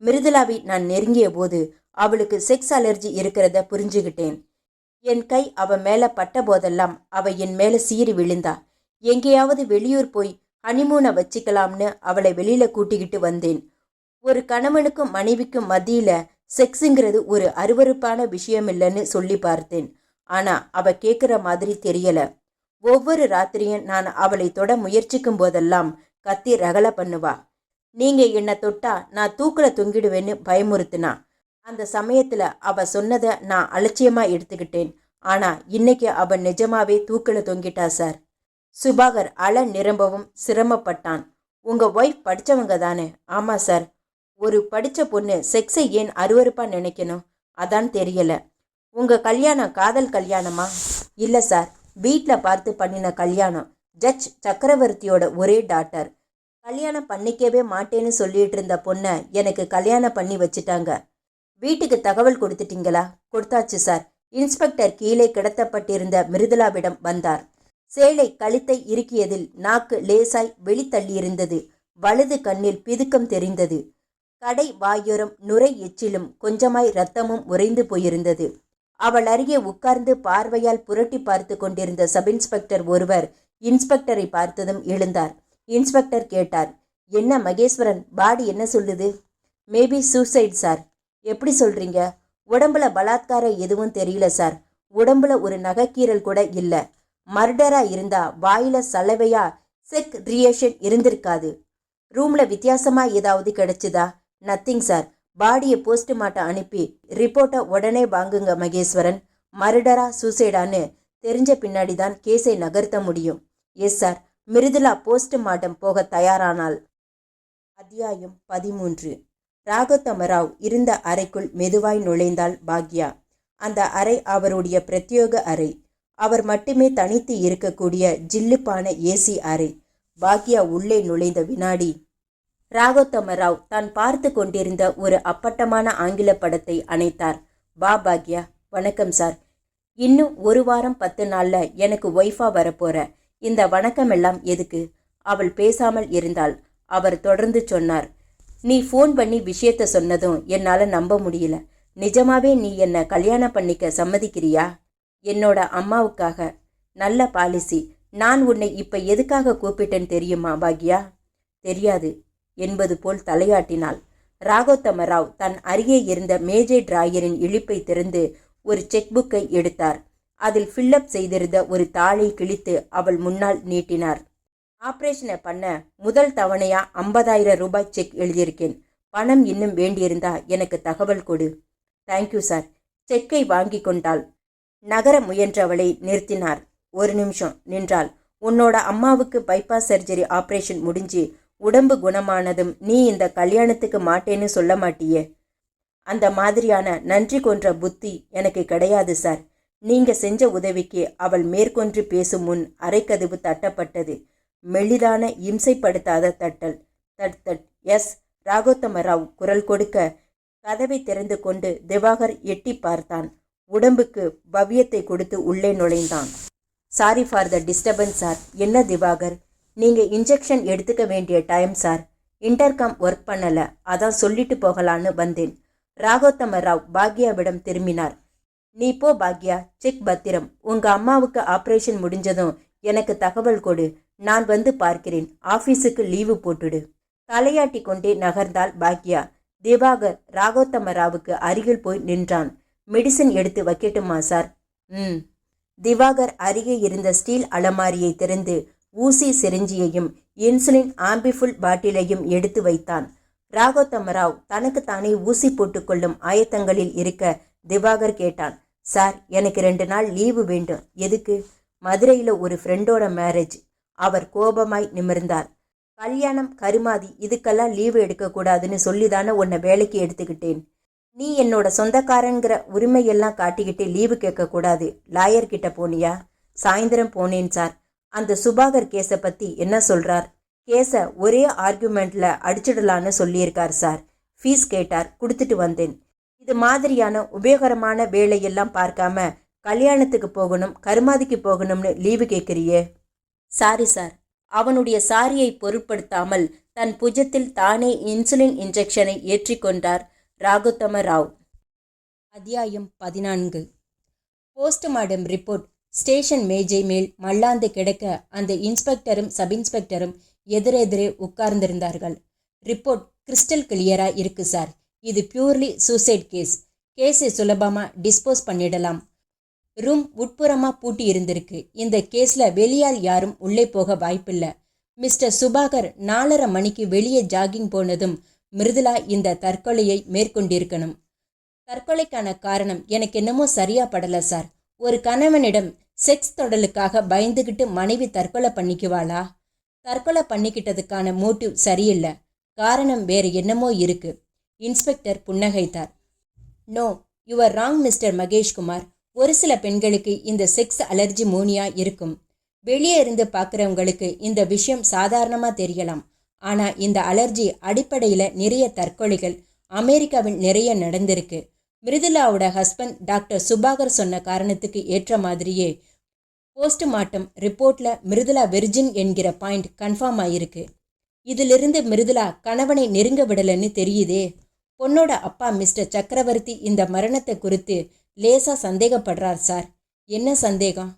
மிருதுலாவை நான் நெருங்கிய போது அவளுக்கு செக்ஸ் அலர்ஜி இருக்கிறத புரிஞ்சுக்கிட்டேன். என் கை அவ மேல பட்ட போதெல்லாம் அவ என் மேல சீறி விழுந்தா. எங்கேயாவது வெளியூர் போய் ஹனிமூனை வச்சுக்கலாம்னு அவளை வெளியில கூட்டிக்கிட்டு வந்தேன். ஒரு கணவனுக்கும் மனைவிக்கும் மத்தியில செக்ஸுங்கிறது ஒரு அருவருப்பான விஷயம் இல்லைன்னு சொல்லி பார்த்தேன். ஆனா அவ கேட்குற மாதிரி தெரியல. ஒவ்வொரு ராத்திரியும் நான் அவளை தொட முயற்சிக்கும் போதெல்லாம் கத்தி ரகலை பண்ணுவா. நீங்க என்னை தொட்டா நான் தூக்குல தொங்கிடுவேன்னு பயமுறுத்தினா. அந்த சமயத்துல அவ சொன்னதை நான் அலட்சியமா எடுத்துக்கிட்டேன். ஆனா இன்னைக்கு அவ நிஜமாவே தூக்குல தொங்கிட்டா சார். சுபாகர் அல நிரம்பவும் சிரமப்பட்டான். உங்க ஒய்ஃப் படிச்சவங்க தானே? ஆமா சார். ஒரு படிச்ச பொண்ணு செக்ஸை ஏன் அருவருப்பா நினைக்கணும்? அதான் தெரியல. உங்க கல்யாணம் காதல் கல்யாணமா? இல்ல சார், வீட்டில் பார்த்து பண்ணின கல்யாணம். ஜட்ஜ் சக்கரவர்த்தியோட ஒரே டாட்டர். கல்யாணம் பண்ணிக்கவே மாட்டேன்னு சொல்லிட்டு இருந்த பொண்ணை எனக்கு கல்யாணம் பண்ணி வச்சுட்டாங்க. வீட்டுக்கு தகவல் கொடுத்துட்டீங்களா? கொடுத்தாச்சு சார். இன்ஸ்பெக்டர் கீழே கிடத்தப்பட்டிருந்த மிருதுலாவிடம் வந்தார். சேலை கழுத்தை இறுக்கியதில் நாக்கு லேசாய் வெளித்தள்ளியிருந்தது. வலது கண்ணில் பிதுக்கம் தெரிந்தது. கடை வாயோரம் நுரை எச்சிலும் கொஞ்சமாய் இரத்தமும் உறைந்து போயிருந்தது. அவள் அருகே உட்கார்ந்து பார்வையால் புரட்டி பார்த்து கொண்டிருந்த சப் இன்ஸ்பெக்டர் ஒருவர் இன்ஸ்பெக்டரை பார்த்ததும் எழுந்தார். இன்ஸ்பெக்டர் கேட்டார், என்ன மகேஸ்வரன், பாடி என்ன சொல்லுது? Maybe suicide sir. எப்படி சொல்றீங்க? உடம்புல பலாத்காரம் எதுவும் தெரியல சார். உடம்புல ஒரு நகைக்கீரல் கூட இல்ல. மர்டரா இருந்தா வாயில சலவையா செக் ரியாக்ஷன் இருந்திருக்காது. ரூம்ல வித்தியாசமா ஏதாவது கிடைச்சுதா? Nothing sir. பாடியை போஸ்ட்மார்ட்டம் அனுப்பி ரிப்போர்ட்டை உடனே வாங்குங்க மகேஸ்வரன். மர்டரா சூசைடான்னு தெரிஞ்ச பின்னாடி தான் கேஸை நகர்த்த முடியும். Yes sir. மிருதுலா போஸ்ட்மார்ட்டம் போக தயாரானாள். அத்தியாயம் 13. ராகோத்தம ராவ் இருந்த அறைக்குள் மெதுவாய் நுழைந்தாள் பாக்யா. அந்த அறை அவருடைய பிரத்யேக அறை. அவர் மட்டுமே தனித்து இருக்கக்கூடிய ஜில்லுப்பான ஏசி அறை. பாக்யா உள்ளே நுழைந்த வினாடி ராகோத்தம ராவ் தான் பார்த்து கொண்டிருந்த ஒரு அப்பட்டமான ஆங்கில படத்தை அணைத்தார். பா பாக்யா. வணக்கம் சார். இன்னும் 1 வாரம் 10 நாள்ல எனக்கு ஒய்ஃபா வரப்போற. இந்த வணக்கம் எல்லாம் எதுக்கு? அவள் பேசாமல் இருந்தாள். அவர் தொடர்ந்து சொன்னார், நீ ஃபோன் பண்ணி விஷயத்த சொன்னதும் என்னால நம்ப முடியல. நிஜமாவே நீ என்ன கல்யாணம் பண்ணிக்க சம்மதிக்கிறியா? என்னோட அம்மாவுக்காக. நல்ல பாலிசி. நான் உன்னை இப்ப எதுக்காக கூப்பிட்டேன்னு தெரியுமா பாக்யா? தெரியாது. என்பது போல் தலையாட்டினாள். ராகோத்தம ராவ் தன் அருகே இருந்த மேஜை டிராயரின் இழுப்பை திறந்து ஒரு செக் புக்கை எடுத்தார். அதில் ஃபில்லப் செய்திருந்த ஒரு தாளை கிழித்து அவள் முன்னால் நீட்டினார். ஆப்ரேஷனை பண்ண முதல் தவணையா 50,000 ரூபாய் செக் எழுதியிருக்கேன். பணம் இன்னும் வேண்டியிருந்தா எனக்கு தகவல் கொடு. Thank you sir. செக்கை வாங்கி கொண்டாள். நகர முயன்றவளை நிறுத்தினார். ஒரு நிமிஷம் நின்றாள். உன்னோட அம்மாவுக்கு பைபாஸ் சர்ஜரி ஆப்ரேஷன் முடிஞ்சு உடம்பு குணமானதும் நீ இந்த கல்யாணத்துக்கு மாட்டேன்னு சொல்ல மாட்டியே? அந்த மாதிரியான நன்றி கொன்ற புத்தி எனக்கு கிடையாது சார். நீங்க செஞ்ச உதவிக்கு அவள் மேற்கொன்று பேசும் முன் அரைக்கதவு தட்டப்பட்டது. மெல்லிதான இம்சைப்படுத்தாத தட்டல். தட் தட். எஸ். ராகோத்தம ராவ் குரல் கொடுக்க கதவை திறந்து கொண்டு திவாகர் எட்டி பார்த்தான். உடம்புக்கு பவ்யத்தை கொடுத்து உள்ளே நுழைந்தான். Sorry for the disturbance sir. என்ன திவாகர், நீங்க இன்ஜெக்ஷன் எடுத்துக்க வேண்டிய டைம் சார். இன்டர்காம் ஒர்க் பண்ணல, அதான் சொல்லிட்டு போகலான்னு வந்தேன். ராகோத்தம ராவ் பாக்யாவிடம் திரும்பினார். நீ போ பாக்யா, செக் பத்திரம். உங்க அம்மாவுக்கு ஆப்ரேஷன் முடிஞ்சதும் எனக்கு தகவல் கொடு. நான் வந்து பார்க்கிறேன். ஆபீஸுக்கு லீவு போட்டுடு. தலையாட்டி கொண்டே நகர்ந்தாள் பாக்யா. திவாகர் ராகோத்தம ராவுக்கு அருகில் போய் நின்றான். மெடிசின் எடுத்து வைக்கட்டுமா சார்? திவாகர் அருகே இருந்த ஸ்டீல் அலமாரியை திறந்து ஊசி சிரிஞ்சியையும் இன்சுலின் ஆம்பிஃபுல் பாட்டிலையும் எடுத்து வைத்தான். ராகோத்தம ராவ் தனக்குத்தானே ஊசி போட்டுக்கொள்ளும் ஆயத்தங்களில் இருக்க திவாகர் கேட்டான். சார், எனக்கு 2 நாள் லீவு வேண்டும். எதுக்கு? மதுரையில் ஒரு ஃப்ரெண்டோட மேரேஜ். அவர் கோபமாய் நிமிர்ந்தார். கல்யாணம், கருமாதி, இதுக்கெல்லாம் லீவு எடுக்கக்கூடாதுன்னு சொல்லிதானே உன்னை வேலைக்கு எடுத்துக்கிட்டேன். நீ என்னோட சொந்தக்காரங்கிற உரிமையெல்லாம் காட்டிக்கிட்டு லீவு கேட்கக்கூடாது. லாயர்கிட்ட போனியா? சாயந்தரம் போனேன் சார். அந்த சுபாகர் கேஸை பற்றி என்ன சொல்கிறார்? கேஸை ஒரே ஆர்குமெண்ட்டில் அடிச்சிடலான்னு சொல்லியிருக்கார் சார். ஃபீஸ் கேட்டார், கொடுத்துட்டு வந்தேன். இது மாதிரியான உபயோகரமான வேலையெல்லாம் பார்க்காம கல்யாணத்துக்கு போகணும், கருமாதிக்கு போகணும்னு லீவு கேட்குறியே? Sorry sir. அவனுடைய சாரியை பொருட்படுத்தாமல் தன் புஜத்தில் தானே இன்சுலின் இன்ஜெக்ஷனை ஏற்றிக்கொண்டார் ராகோத்தம ராவ். அத்தியாயம் 14. போஸ்ட்மார்டம் ரிப்போர்ட் ஸ்டேஷன் மேஜை மேல் மல்லாந்து கிடக்க அந்த இன்ஸ்பெக்டரும் சப் இன்ஸ்பெக்டரும் எதிரெதிரே உட்கார்ந்திருந்தார்கள். ரிப்போர்ட் கிறிஸ்டல் கிளியரா இருக்கு சார். இது பியூர்லி சூசைட் கேஸ். கேஸை சுலபமாக டிஸ்போஸ் பண்ணிடலாம். ரூம் உட்புறமா பூட்டி இருந்திருக்கு. இந்த கேஸ்ல வெளியால் யாரும் உள்ளே போக வாய்ப்பில்லை. மிஸ்டர் சுபாகர் 4:30 மணிக்கு வெளியே ஜாகிங் போனதும் மிருதுலா இந்த தற்கொலையை மேற்கொண்டிருக்கணும். தற்கொலைக்கான காரணம் எனக்கு என்னமோ சரியா படல சார். ஒரு கணவனிடம் செக்ஸ் தொடலுக்காக பயந்துகிட்டு மனைவி தற்கொலை பண்ணிக்குவாளா? தற்கொலை பண்ணிக்கிட்டதுக்கான மோட்டிவ் சரியில்லை. காரணம் வேற என்னமோ இருக்கு. இன்ஸ்பெக்டர் புன்னகைத்தார். No, you are wrong mister Maheshkumar. ஒரு சில பெண்களுக்கு இந்த செக்ஸ் அலர்ஜி மோனியா இருக்கும். வெளியே இருந்து பார்க்குறவங்களுக்கு இந்த விஷயம் சாதாரணமாக தெரியலாம். ஆனால் இந்த அலர்ஜி அடிப்படையில் நிறைய தற்கொலைகள் அமெரிக்காவில் நிறைய நடந்திருக்கு. மிருதுலாவோட ஹஸ்பண்ட் டாக்டர் சுபாகர் சொன்ன காரணத்துக்கு ஏற்ற மாதிரியே போஸ்ட்மார்ட்டம் ரிப்போர்ட்டில் மிருதுலா வெர்ஜின் என்கிற பாயிண்ட் கன்ஃபார்ம் ஆகிருக்கு. இதிலிருந்து மிருதுலா கணவனை நெருங்க விடலைன்னு தெரியுதே. பொண்ணோட அப்பா மிஸ்டர் சக்கரவர்த்தி இந்த மரணத்தை குறித்து லேசாக சந்தேகப்படுறார் சார். என்ன சந்தேகம்?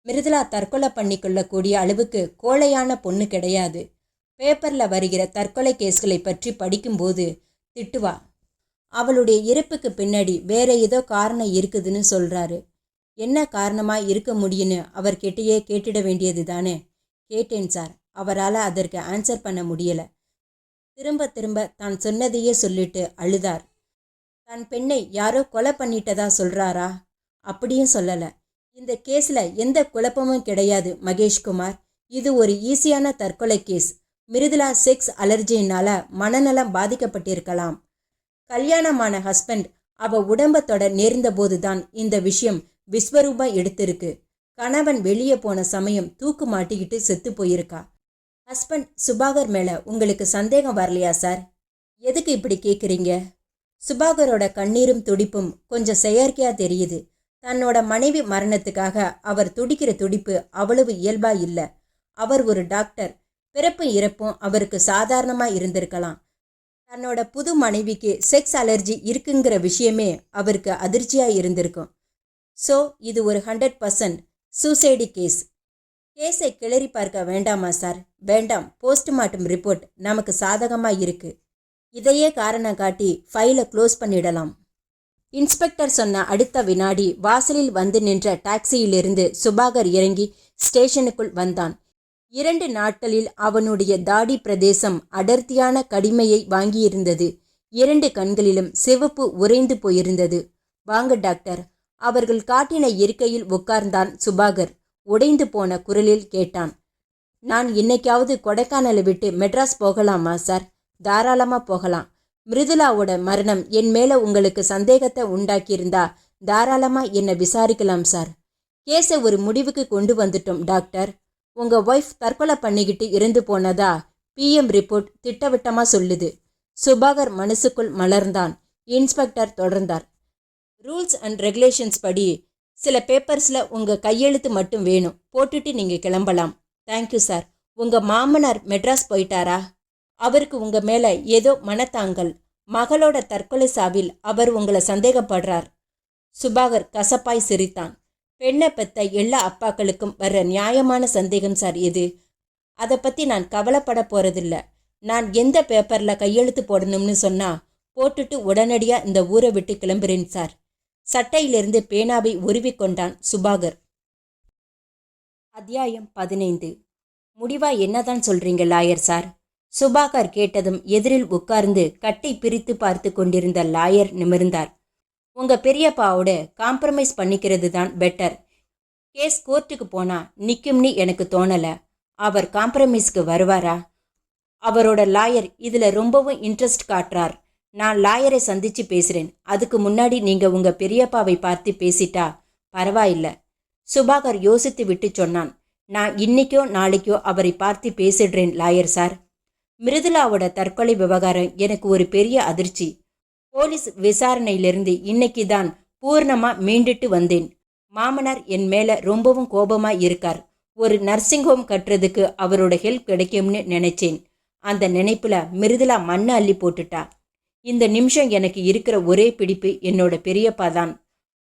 மிருதுலா தற்கொலை பண்ணிக்கொள்ளக்கூடிய அளவுக்கு கோழையான பொண்ணு கிடையாது. பேப்பரில் வருகிற தற்கொலை கேஸ்களை பற்றி படிக்கும்போது திட்டுவா. அவளுடைய இறப்புக்கு பின்னாடி வேற ஏதோ காரணம் இருக்குதுன்னு சொல்கிறாரு. என்ன காரணமாக இருக்க முடியும்னு அவர்கிட்டயே கேட்டுட வேண்டியது தானே. கேட்டேன் சார். அவரால் அதற்கு ஆன்சர் பண்ண முடியலை. திரும்ப திரும்ப தான் சொன்னதையே சொல்லிட்டு அழுதார். தன் பெண்ணை யாரோ கொலை பண்ணிட்டதா சொல்கிறாரா? அப்படியும் சொல்லலை. இந்த கேஸில் எந்த குழப்பமும் கிடையாது மகேஷ்குமார். இது ஒரு ஈஸியான தற்கொலை கேஸ். மிருதுலா செக்ஸ் அலர்ஜியினால் மனநலம் பாதிக்கப்பட்டிருக்கலாம். கல்யாணமான ஹஸ்பண்ட் அவ உடம்பத்தோட நேர்ந்தபோது தான் இந்த விஷயம் விஸ்வரூபம் எடுத்திருக்கு. கணவன் வெளியே போன சமயம் தூக்கு மாட்டிக்கிட்டு செத்து போயிருக்கா. ஹஸ்பண்ட் சுபாகர் மேலே உங்களுக்கு சந்தேகம் வரலையா சார்? எதுக்கு இப்படி கேட்குறீங்க? சுபாகரோட கண்ணீரும் துடிப்பும் கொஞ்சம் செயற்கையாக தெரியுது. தன்னோட மனைவி மரணத்துக்காக அவர் துடிக்கிற துடிப்பு அவ்வளவு இயல்பா இல்லை. அவர் ஒரு டாக்டர். பிறப்பும் இறப்பும் அவருக்கு சாதாரணமாக இருந்திருக்கலாம். தன்னோட புது மனைவிக்கு செக்ஸ் அலர்ஜி இருக்குங்கிற விஷயமே அவருக்கு அதிர்ச்சியாக இருந்திருக்கும். ஸோ இது ஒரு 100% சூசைடு கேஸ். கேஸை கிளறி பார்க்க வேண்டாமா சார்? வேண்டாம். போஸ்ட்மார்ட்டம் ரிப்போர்ட் நமக்கு சாதகமாக இருக்கு. இதையே காரணம் காட்டி ஃபைலை க்ளோஸ் பண்ணிடலாம். இன்ஸ்பெக்டர் சொன்ன அடுத்த வினாடி வாசலில் வந்து நின்ற டாக்ஸியிலிருந்து சுபாகர் இறங்கி ஸ்டேஷனுக்குள் வந்தான். 2 நாட்களில் அவனுடைய தாடி பிரதேசம் அடர்த்தியான கடிமையை வாங்கியிருந்தது. 2 கண்களிலும் சிவப்பு உறைந்து போயிருந்தது. வாங்க டாக்டர். அவர்கள் காட்டின இருக்கையில் உட்கார்ந்தான் சுபாகர். உடைந்து போன குரலில் கேட்டான். நான் இன்னைக்காவது கொடைக்கானலை விட்டு மெட்ராஸ் போகலாமா சார்? தாராளமாக போகலாம். மிருதுலாவோட மரணம் என் மேலே உங்களுக்கு சந்தேகத்தை உண்டாக்கியிருந்தா தாராளமாக என்னை விசாரிக்கலாம் சார். கேஸை ஒரு முடிவுக்கு கொண்டு வந்துட்டோம் டாக்டர். உங்கள் ஒய்ஃப் தற்கொலை பண்ணிக்கிட்டு இறந்து போனதா பிஎம் ரிப்போர்ட் திட்டவட்டமாக சொல்லுது. சுபாகர் மனசுக்குள் மலர்ந்தான். இன்ஸ்பெக்டர் தொடர்ந்தார். ரூல்ஸ் அண்ட் ரெகுலேஷன்ஸ் படி சில பேப்பர்ஸில் உங்கள் கையெழுத்து மட்டும் வேணும். போட்டுட்டு நீங்கள் கிளம்பலாம். Thank you sir. உங்கள் மாமனார் மெட்ராஸ் போயிட்டாரா? அவருக்கு உங்கள் மேலே ஏதோ மனத்தாங்கல். மகளோட தற்கொலை சாவில் அவர் உங்களை சந்தேகப்படுறார். சுபாகர் கசப்பாய் சிரித்தான். பெண்ணை பெத்த எல்லா அப்பாக்களுக்கும் வர்ற நியாயமான சந்தேகம் சார் இது. அதை பற்றி நான் கவலைப்பட போகிறதில்ல. நான் எந்த பேப்பரில் கையெழுத்து போடணும்னு சொன்னால் போட்டுட்டு உடனடியாக இந்த ஊரை விட்டு கிளம்புறேன் சார். சட்டையிலிருந்து பேனாவை உருவிக்கொண்டான் சுபாகர். அத்தியாயம் 15. முடிவா என்னதான் சொல்றீங்க லாயர் சார்? சுபாகர் கேட்டதும் எதிரில் உட்கார்ந்து கட்டை பிரித்து பார்த்து கொண்டிருந்த லாயர் நிமிர்ந்தார். உங்க பெரியப்பாவோட காம்ப்ரமைஸ் பண்ணிக்கிறது தான் பெட்டர். கேஸ் கோர்ட்டுக்கு போனா நிக்கும்னு எனக்கு தோணலை. அவர் காம்ப்ரமைஸ்க்கு வருவாரா? அவரோட லாயர் இதில் ரொம்பவும் இன்ட்ரெஸ்ட் காட்டுறார். நான் லாயரை சந்திச்சு பேசுகிறேன். அதுக்கு முன்னாடி நீங்கள் உங்கள் பெரியப்பாவை பார்த்து பேசிட்டா பரவாயில்லை. சுபாகர் யோசித்து விட்டு சொன்னான். நான் இன்னைக்கோ நாளைக்கோ அவரை பார்த்து பேசிடுறேன் லாயர் சார். மிருதுலாவோட தற்கொலை விவகாரம் எனக்கு ஒரு பெரிய அதிர்ச்சி. போலீஸ் விசாரணையிலிருந்து இன்னைக்கு தான் பூர்ணமாக மீண்டுட்டு வந்தேன். மாமனார் என் மேலே ரொம்பவும் கோபமாக இருக்கார். ஒரு நர்சிங் ஹோம் கட்டுறதுக்கு அவரோட ஹெல்ப் கிடைக்கும்னு நினைச்சேன். அந்த நினைப்புல மிருதுலா மண்ணை அள்ளி போட்டுட்டா. இந்த நிமிஷம் எனக்கு இருக்கிற ஒரே பிடிப்பு என்னோட பெரியப்பா தான்.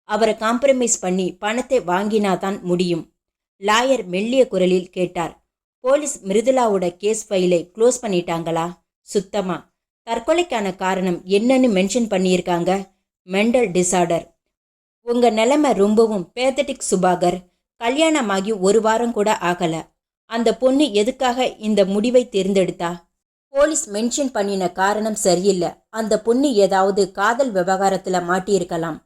அவரை காம்ப்ரமைஸ் பண்ணி பணத்தை வாங்கினாதான் முடியும். லாயர் மெல்லிய குரலில் கேட்டார். போலீஸ் மிருதுலாவோட கேஸ் ஃபைலை க்ளோஸ் பண்ணிட்டாங்களா? சுத்தமா. தற்கொலைக்கான காரணம் என்னன்னு மென்ஷன் பண்ணியிருக்காங்க. Mental disorder. உங்க நிலைமை ரொம்பவும் பேத்தட்டிக் சுபாகர். கல்யாணமாகி 1 வாரம் கூட ஆகல. அந்த பொண்ணு எதுக்காக இந்த முடிவை தேர்ந்தெடுத்தா? போலீஸ் மென்ஷன் பண்ணின காரணம் சரியில்லை. அந்த பொண்ணு ஏதாவது காதல் விவகாரத்துல மாட்டியிருக்கலாம்.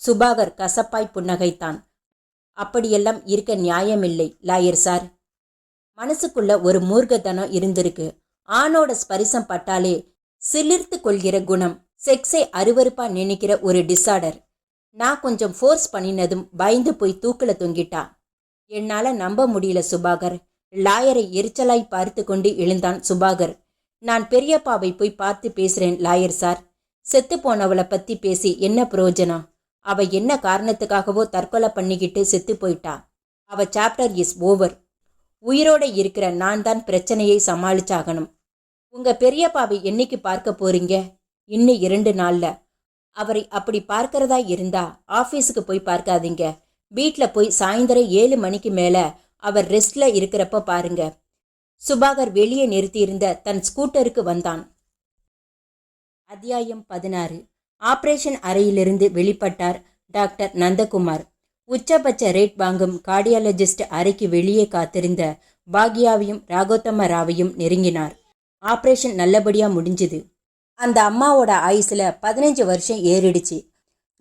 சுபாகர் கசப்பாய் புன்னகைத்தான். அப்படியெல்லாம் இருக்க நியாயமில்லை லாயர் சார். மனசுக்குள்ள ஒரு மூர்க்கத்தனம் இருந்திருக்கு. ஆணோட ஸ்பரிசம் பட்டாலே சிலிர்த்து கொள்கிற குணம். செக்ஸை அருவருப்பா நினைக்கிற ஒரு டிசார்டர். நான் கொஞ்சம் ஃபோர்ஸ் பண்ணினதும் பயந்து போய் தூக்கில தொங்கிட்டா. என்னால் நம்ப முடியல சுபாகர். லாயரை எரிச்சலாய் பார்த்து கொண்டு எழுந்தான் சுபாகர். நான் பெரியப்பாவை போய் பார்த்து பேசுகிறேன் லாயர் சார். செத்து போனவளை பற்றி பேசி என்ன பிரயோஜனம்? அவ என்ன காரணத்துக்காகவோ தற்கொலை பண்ணிக்கிட்டு செத்து போயிட்டா. அவ சாப்டர் இஸ் ஓவர். உயிரோட இருக்கிற நான் தான் பிரச்சனையை சமாளிச்சாகணும். உங்க பெரியப்பாவை என்னைக்கு பார்க்க போறீங்க? இன்னும் 2 நாள்ல. அவரை அப்படி பார்க்கறதா இருந்தா ஆஃபீஸுக்கு போய் பார்க்காதீங்க. வீட்டில் போய் சாயந்தரம் 7 மணிக்கு மேலே அவர் ரெஸ்ட்ல இருக்கிறப்ப பாருங்க. சுபாகர் வெளியே நிறுத்தியிருந்த தன் ஸ்கூட்டருக்கு வந்தான். அத்தியாயம் 16. ஆபரேஷன் அறையிலிருந்து வெளிப்பட்டார் டாக்டர் நந்தகுமார். உச்சபட்ச ரேட் வாங்கும் கார்டியாலஜிஸ்ட் அறைக்கு வெளியே காத்திருந்த பாக்யாவையும் ராகோத்தம ராவையும் நெருங்கினார். ஆபரேஷன் நல்லபடியாக முடிஞ்சுது. அந்த அம்மாவோட ஆயுசில் 15 வருஷம் ஏறிடுச்சு.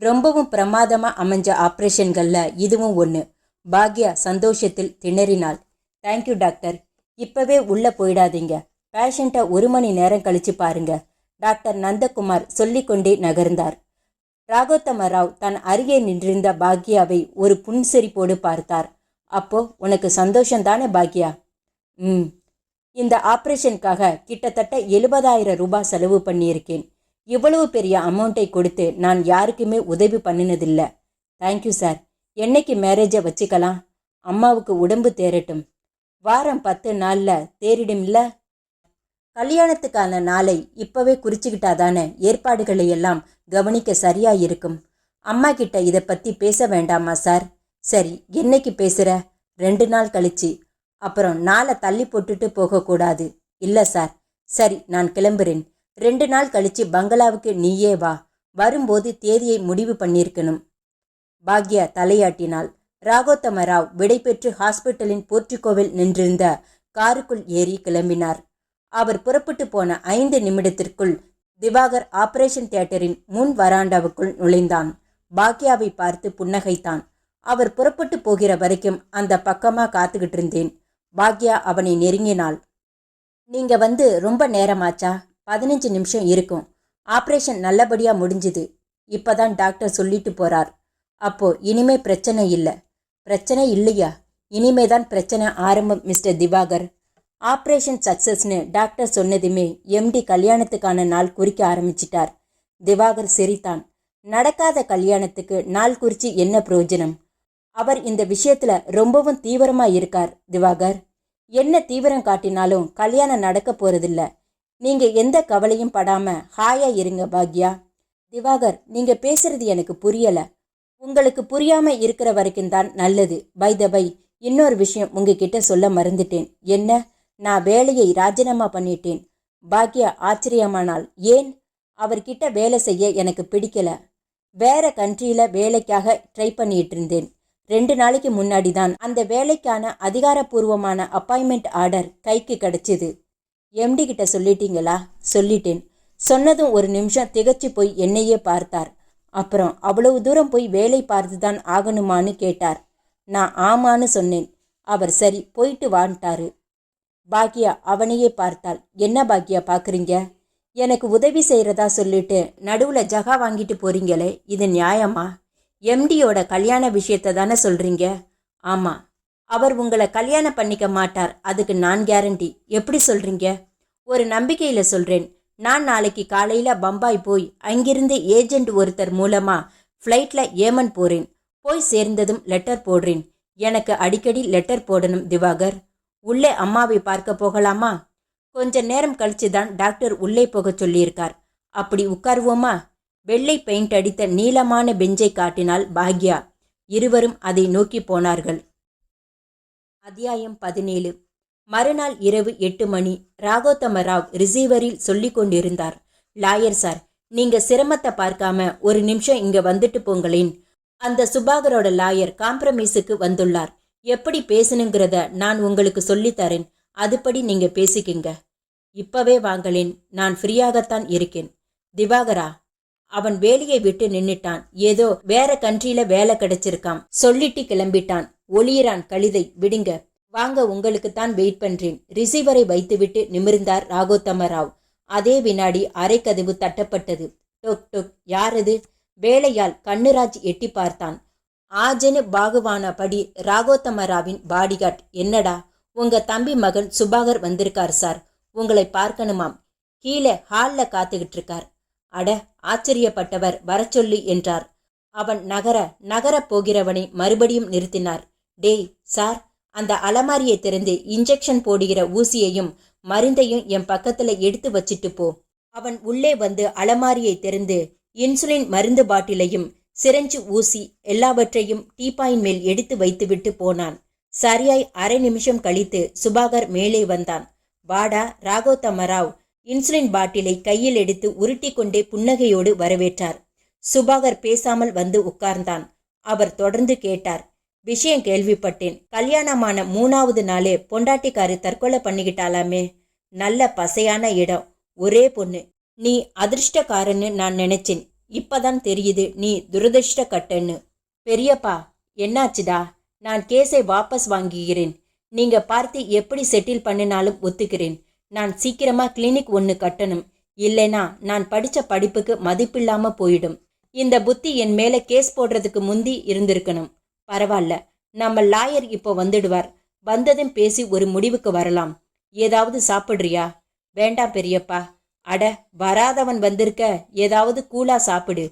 ரொம்பவும் பிரமாதமாக அமைஞ்ச ஆப்ரேஷன்களில் இதுவும் ஒன்று. பாக்யா சந்தோஷத்தில் திணறினாள். Thank you doctor. இப்போவே உள்ளே போயிடாதீங்க. பேஷண்ட்டை 1 மணி நேரம் கழிச்சு பாருங்க. டாக்டர் நந்தகுமார் சொல்லிக்கொண்டே நகர்ந்தார். ராகோத்தம ராவ் தன் அருகே நின்றிருந்த பாக்யாவை ஒரு புன்சிரிப்போடு பார்த்தார். அப்போ உனக்கு சந்தோஷந்தானே பாக்யா? இந்த ஆப்ரேஷனுக்காக கிட்டத்தட்ட 70,000 ரூபாய் செலவு பண்ணியிருக்கேன். இவ்வளவு பெரிய அமௌண்ட்டை கொடுத்து நான் யாருக்குமே உதவி பண்ணினதில்லை. Thank you sir. என்னைக்கு மேரேஜை வச்சுக்கலாம்? அம்மாவுக்கு உடம்பு தேரட்டும். வாரம் 10 நாளில் தேறிடும்ல. கல்யாணத்துக்கான நாளை இப்போவே குறிச்சிக்கிட்டாதானே ஏற்பாடுகளை எல்லாம் கவனிக்க சரியா இருக்கும். அம்மா கிட்ட இதை பற்றி பேச வேண்டாமா சார்? சரி, என்னைக்கு பேசுகிற? 2 நாள் கழிச்சு. அப்புறம் நாளை தள்ளி போட்டுட்டு போகக்கூடாது. இல்லை சார். சரி, நான் கிளம்புறேன். 2 நாள் கழிச்சு பங்களாவுக்கு நீயே வா. வரும்போது தேதியை முடிவு பண்ணியிருக்கணும். பாக்யா தலையாட்டினாள். ராகோத்தம ராவ் விடைபெற்று ஹாஸ்பிட்டலின் போர்ட்டிகோவில் நின்றிருந்த காருக்குள் ஏறி கிளம்பினார். அவர் புறப்பட்டு போன 5 நிமிடத்திற்குள் திவாகர் ஆபரேஷன் தியேட்டரின் முன் வராண்டாவுக்குள் நுழைந்தான். பாக்யாவை பார்த்து புன்னகைத்தான். அவர் புறப்பட்டு போகிற வரைக்கும் அந்த பக்கமா காத்துக்கிட்டு இருந்தேன். பாக்யா அவனை நெருங்கினாள். நீங்க வந்து ரொம்ப நேரமாச்சா? 15 நிமிஷம் இருக்கும். ஆபரேஷன் நல்லபடியா முடிஞ்சுது. இப்பதான் டாக்டர் சொல்லிட்டு போறார். அப்போ இனிமே பிரச்சனை இல்லை. பிரச்சனை இல்லையா? இனிமேதான் பிரச்சனை ஆரம்பம் மிஸ்டர் திவாகர். ஆபரேஷன் சக்சஸ்னு டாக்டர் சொன்னதுமே எம்டி கல்யாணத்துக்கான நாள் குறிக்க ஆரம்பிச்சிட்டார். திவாகர் சிரித்தான். நடக்காத கல்யாணத்துக்கு நாள் குறிச்சு என்ன பிரயோஜனம்? அவர் இந்த விஷயத்துல ரொம்பவும் தீவிரமா இருக்கார் திவாகர். என்ன தீவிரம் காட்டினாலும் கல்யாணம் நடக்க போறதில்ல. நீங்க எந்த கவலையும் படாம ஹாயா இருங்க பாக்யா. திவாகர், நீங்க பேசுறது எனக்கு புரியல. உங்களுக்கு புரியாம இருக்கிற வரைக்கும் தான் நல்லது. பை த பை, இன்னொரு விஷயம் உங்ககிட்ட சொல்ல மறந்துட்டேன். என்ன? நான் வேலையை ராஜினாமா பண்ணிட்டேன். பாக்யா ஆச்சரியமானாள். ஏன்? அவர்கிட்ட வேலை செய்ய எனக்கு பிடிக்கல. வேற கண்ட்ரியில வேலைக்காக ட்ரை பண்ணிட்டு இருந்தேன். 2 நாளைக்கு முன்னாடி தான் அந்த வேலைக்கான அதிகாரப்பூர்வமான அப்பாயின்மெண்ட் ஆர்டர் கைக்கு கிடைச்சிது. எம்டி கிட்ட சொல்லிட்டீங்களா? சொல்லிட்டேன். சொன்னதும் ஒரு நிமிஷம் திகச்சு போய் என்னையே பார்த்தார். அப்புறம் அவ்வளவு தூரம் போய் வேலை பார்த்துதான் ஆகணுமான்னு கேட்டார். நான் ஆமான்னு சொன்னேன். அவர் சரி போயிட்டு வான்ட்டாரு. பாக்யா அவனையே பார்த்தாள். என்ன பாக்யா பார்க்குறீங்க? எனக்கு உதவி செய்கிறதா சொல்லிட்டு நடுவில் ஜகா வாங்கிட்டு போறீங்களே, இது நியாயமா? எம்டியோட கல்யாண விஷயத்தை தானே சொல்கிறீங்க? ஆமாம். அவர் உங்களை கல்யாணம் பண்ணிக்க மாட்டார், அதுக்கு நான் கேரண்டி. எப்படி சொல்கிறீங்க? ஒரு நம்பிக்கையில் சொல்கிறேன். நான் நாளைக்கு காலையில் பம்பாய் போய் அங்கிருந்து ஏஜெண்ட் ஒருத்தர் மூலமாக ஃப்ளைட்டில் ஏமன் போகிறேன். போய் சேர்ந்ததும் லெட்டர் போடுறேன். எனக்கு அடிக்கடி லெட்டர் போடணும் திவாகர். உள்ளே அம்மாவை பார்க்க போகலாமா? கொஞ்ச நேரம் கழிச்சு தான் டாக்டர் உள்ளே போக சொல்லியிருக்கார். அப்படி உட்காருவோமா? வெள்ளை பெயிண்ட் அடித்த நீளமான பெஞ்சை காட்டினாள் பாக்யா. இருவரும் அதை நோக்கி போனார்கள். அத்தியாயம் 17. மறுநாள் இரவு 8 மணி. ராகோத்தம ராவ் ரிசீவரில் சொல்லி கொண்டிருந்தார். லாயர் சார், நீங்க சிரமத்தை பார்க்காம ஒரு நிமிஷம் இங்க வந்துட்டு போங்களேன். அந்த சுபாகரோட லாயர் காம்ப்ரமைஸுக்கு வந்துள்ளார். எப்படி பேசணுங்கிறத நான் உங்களுக்கு சொல்லித்தரேன். அதுபடி நீங்க பேசிக்கிங்க. இப்பவே வாங்களேன், நான் ஃப்ரீயாகத்தான் இருக்கேன். திவாகரா? அவன் வேலையை விட்டு நின்னுட்டான். ஏதோ வேற கண்ட்ரியில வேலை கிடைச்சிருக்கான். சொல்லிட்டு கிளம்பிட்டான். ஒளியிறான் கழுதை. விடுங்க, வாங்க, உங்களுக்கு தான் வெயிட் பண்றேன். ரிசீவரை வைத்துவிட்டு நிமிர்ந்தார் ராகோத்தம ராவ். அதே வினாடி அரைக்கதவு தட்டப்பட்டது. டொக் டொக். யாரது? வேலையால் கண்ணுராஜ் எட்டி பார்த்தான். ஆஜனு பாகுவானபடி ராகோத்தம ராவின் பாடிகார்ட். என்னடா? உங்க தம்பி மகன் சுபாகர் வந்திருக்கார் சார். உங்களை பார்க்கணுமாம். கீழே ஹால்ல காத்துக்கிட்டு இருக்கார். அட, ஆச்சரியப்பட்டவர் வர சொல்லி என்றார். அவன் நகர போகிறவனை மறுபடியும் நிறுத்தினார். டேய் சார், அந்த அலமாரியை திறந்து இன்ஜெக்ஷன் போடுகிற ஊசியையும் மருந்தையும் என் பக்கத்துல எடுத்து வச்சிட்டு போ. அவன் உள்ளே வந்து அலமாரியை திறந்து இன்சுலின் மருந்து பாட்டிலையும் சிரஞ்சு ஊசி எல்லாவற்றையும் டீப்பாயின் மேல் எடுத்து வைத்துவிட்டு போனான். சரியாய் அரை நிமிஷம் கழித்து சுபாகர் மேலே வந்தான். வாடா ராகோத்தம ராவ் இன்சுலின் பாட்டிலை கையில் எடுத்து உருட்டி கொண்டே புன்னகையோடு வரவேற்றார். சுபாகர் பேசாமல் வந்து உட்கார்ந்தான். அவர் தொடர்ந்து கேட்டார். விஷயம் கேள்விப்பட்டேன். கல்யாணமான 3வது நாளே பொண்டாட்டிக்காரு தற்கொலை பண்ணிக்கிட்டாலாமே. நல்ல பசையான இடம், ஒரே பொண்ணு. நீ அதிர்ஷ்டக்காரன்னு நான் நினைச்சேன். இப்பதான் தெரியுது நீ துரதிர்ஷ்டக்கட்டன்னு. பெரியப்பா, என்னாச்சுடா? நான் கேஸை வாபஸ் வாங்குகிறேன். நீங்க பார்த்து எப்படி செட்டில் பண்ணினாலும் ஒத்துக்கிறேன். நான் சீக்கிரமா கிளினிக் ஒன்று கட்டணும். இல்லைனா நான் படிச்ச படிப்புக்கு மதிப்பில்லாம போயிடும். இந்த புத்தி என் மேல கேஸ் போடுறதுக்கு முந்தி இருந்திருக்கணும். பரவாயில்ல, நம்ம லாயர் இப்போ வந்துடுவார். வந்ததும் பேசி ஒரு முடிவுக்கு வரலாம். ஏதாவது சாப்பிடுறியா? வேண்டாம் பெரியப்பா. அட, வராதவன் வந்திருக்க, ஏதாவது கூலா சாப்பிடு.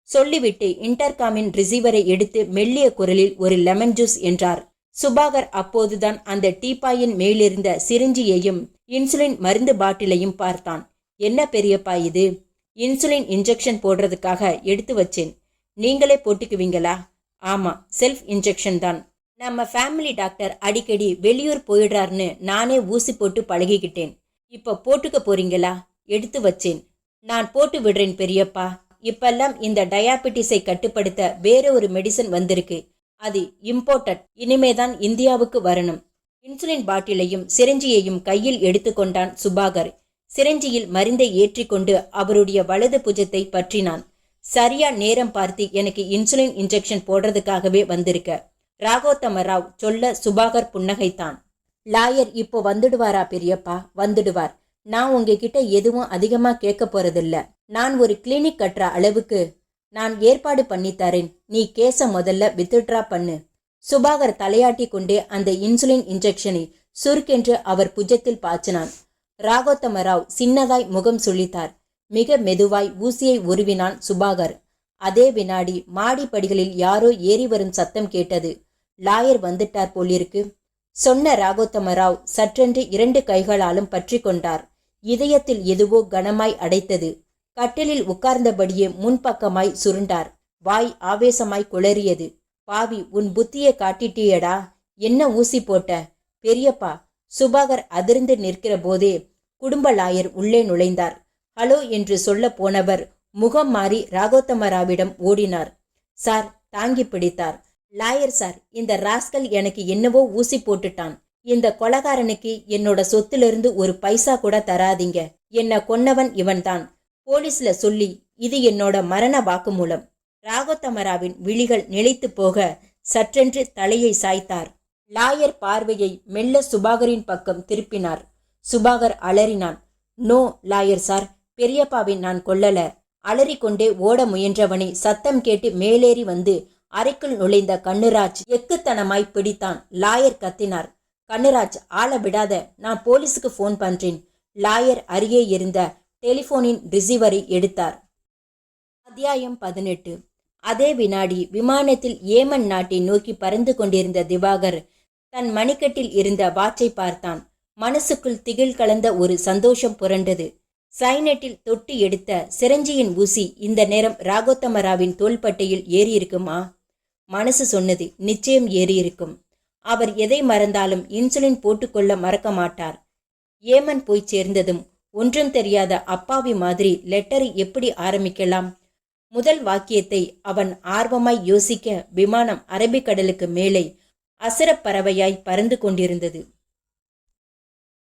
சொல்லிவிட்டு இன்டர்காமின் ரிசீவரை எடுத்து மெல்லிய குரலில் ஒரு லெமன் ஜூஸ் என்றார். சுபாகர் அப்போதுதான் அந்த டீப்பாயின் மேலிருந்த சிரிஞ்சியையும் இன்சுலின் மருந்து பாட்டிலையும் பார்த்தான். என்ன பெரியப்பா இது? இன்சுலின் இன்ஜெக்ஷன் போடுறதுக்காக எடுத்து வச்சேன். நீங்களே போட்டுக்குவீங்களா? ஆமா, செல்ஃப் இன்ஜெக்ஷன் தான். நம்ம ஃபேமிலி டாக்டர் அடிக்கடி வெளியூர் போயிடுறாருன்னு நானே ஊசி போட்டு பழகிக்கிட்டேன். இப்போ போட்டுக்க போறீங்களா? எடுத்து வச்சேன். நான் போட்டு விடுறேன் பெரியப்பா. இப்பெல்லாம் இந்த டயாபெட்டிஸை கட்டுப்படுத்த வேற ஒரு மெடிசன் வந்திருக்கு. அது இம்போர்ட்டட். இனிமேதான் இந்தியாவுக்கு வரணும். இன்சுலின் பாட்டிலையும் சிரஞ்சியையும் கையில் எடுத்துக்கொண்டான் சுபாகர். சிரஞ்சியில் மருந்தை ஏற்றிக்கொண்டு அவருடைய வலது புஜத்தை பற்றினான். சரியா நேரம் பார்த்து எனக்கு இன்சுலின் இன்ஜெக்ஷன் போடுறதுக்காகவே வந்திருக்க, ராகோத்தம ராவ் சொல்ல சுபாகர் புன்னகைத்தான். லாயர் இப்போ வந்துடுவாரா பெரியப்பா? வந்துடுவார். நான் உங்ககிட்ட எதுவும் அதிகமா கேட்க போறதில்ல. நான் ஒரு கிளினிக் கட்டுற அளவுக்கு நான் ஏற்பாடு பண்ணித்தரேன். நீ கேஸ முதல்ல வித்ட்ரா பண்ணு. சுபாகர் தலையாட்டி கொண்டே அந்த இன்சுலின் இன்ஜெக்ஷனை சுருக்கென்று அவர் புஜத்தில் பாய்ச்சினான். ராகோத்தம ராவ் சின்னதாய் முகம் சுளித்தார். மிக மெதுவாய் ஊசியை உருவினான் சுபாகர். அதே வினாடி மாடிப்படிகளில் யாரோ ஏறி வரும் சத்தம் கேட்டது. லாயர் வந்துட்டார் போலிருக்கு சொன்ன ராகோத்தம ராவ் சற்றென்று 2 கைகளாலும் பற்றி கொண்டார். இதயத்தில் எதுவோ கனமாய் அடைத்தது. கட்டிலில் உட்கார்ந்தபடியே முன்பக்கமாய் சுருண்டார். வாய் ஆவேசமாய் குளறியது. பாவி, உன் புத்தியை காட்டிட்டியடா. என்ன ஊசி போட்ட? பெரியப்பா. சுபாகர் அதிர்ந்து நிற்கிற போதே குடும்ப லாயர் உள்ளே நுழைந்தார். ஹலோ என்று சொல்ல போனவர் முகம் மாறி ராகோத்தம ராவிடம் ஓடினார். சார், தாங்கி பிடித்தார். லாயர் சார், இந்த ராஸ்கல் எனக்கு என்னவோ ஊசி போட்டுட்டான். இந்த கொலகாரனுக்கு என்னோட சொத்திலிருந்து ஒரு பைசா கூட தராதீங்க. என்ன கொன்னவன் இவன்தான். போலீஸ்ல சொல்லி இது என்னோட மரண வாக்குமூலம். ராகோத்தமராவின் விழிகள் நிலைத்து போக சற்றென்று தலையை சாய்த்தார். லாயர் பார்வையை மெல்ல சுபாகரின் பக்கம் திருப்பினார். சுபாகர் அலறினான். நோ லாயர் சார், பெரியப்பாவை நான் கொல்லல. அலறிக்கொண்டே ஓட முயன்றவனை சத்தம் கேட்டு மேலேறி வந்து அறைக்குள் நுழைந்த கண்ணுராஜ் எக்குத்தனமாய் பிடித்தான். லாயர் கத்தினார். கண்ணுராஜ், ஆள விடாத, நான் போலீஸுக்கு போன் பண்றேன். லாயர் அருகே இருந்த டெலிபோனின் ரிசீவரை எடுத்தார். அத்தியாயம் 18. அதே வினாடி விமானத்தில் ஏமன் நாட்டை நோக்கி பறந்து கொண்டிருந்த திவாகர் தன் மணிக்கட்டில் இருந்த வாட்சை பார்த்தான். மனசுக்குள் திகில் கலந்த ஒரு சந்தோஷம் புரண்டது. சைனட்டில் தொட்டு எடுத்த சிரஞ்சியின் ஊசி இந்த நேரம் ராகோத்தமராவின் தோள்பட்டையில் ஏறியிருக்குமா? மனசு சொன்னது, நிச்சயம் ஏறியிருக்கும். அவர் எதை மறந்தாலும் இன்சுலின் போட்டுக்கொள்ள மறக்க மாட்டார். ஏமன் போய் சேர்ந்ததும் ஒன்றும் தெரியாத அப்பாவி மாதிரி லெட்டரை எப்படி ஆரம்பிக்கலாம்? முதல் வாக்கியத்தை அவன் ஆர்வமாய் யோசிக்க விமானம் அரபிக்கடலுக்கு மேலே அசுரப் பறவையாய் பறந்து கொண்டிருந்தது.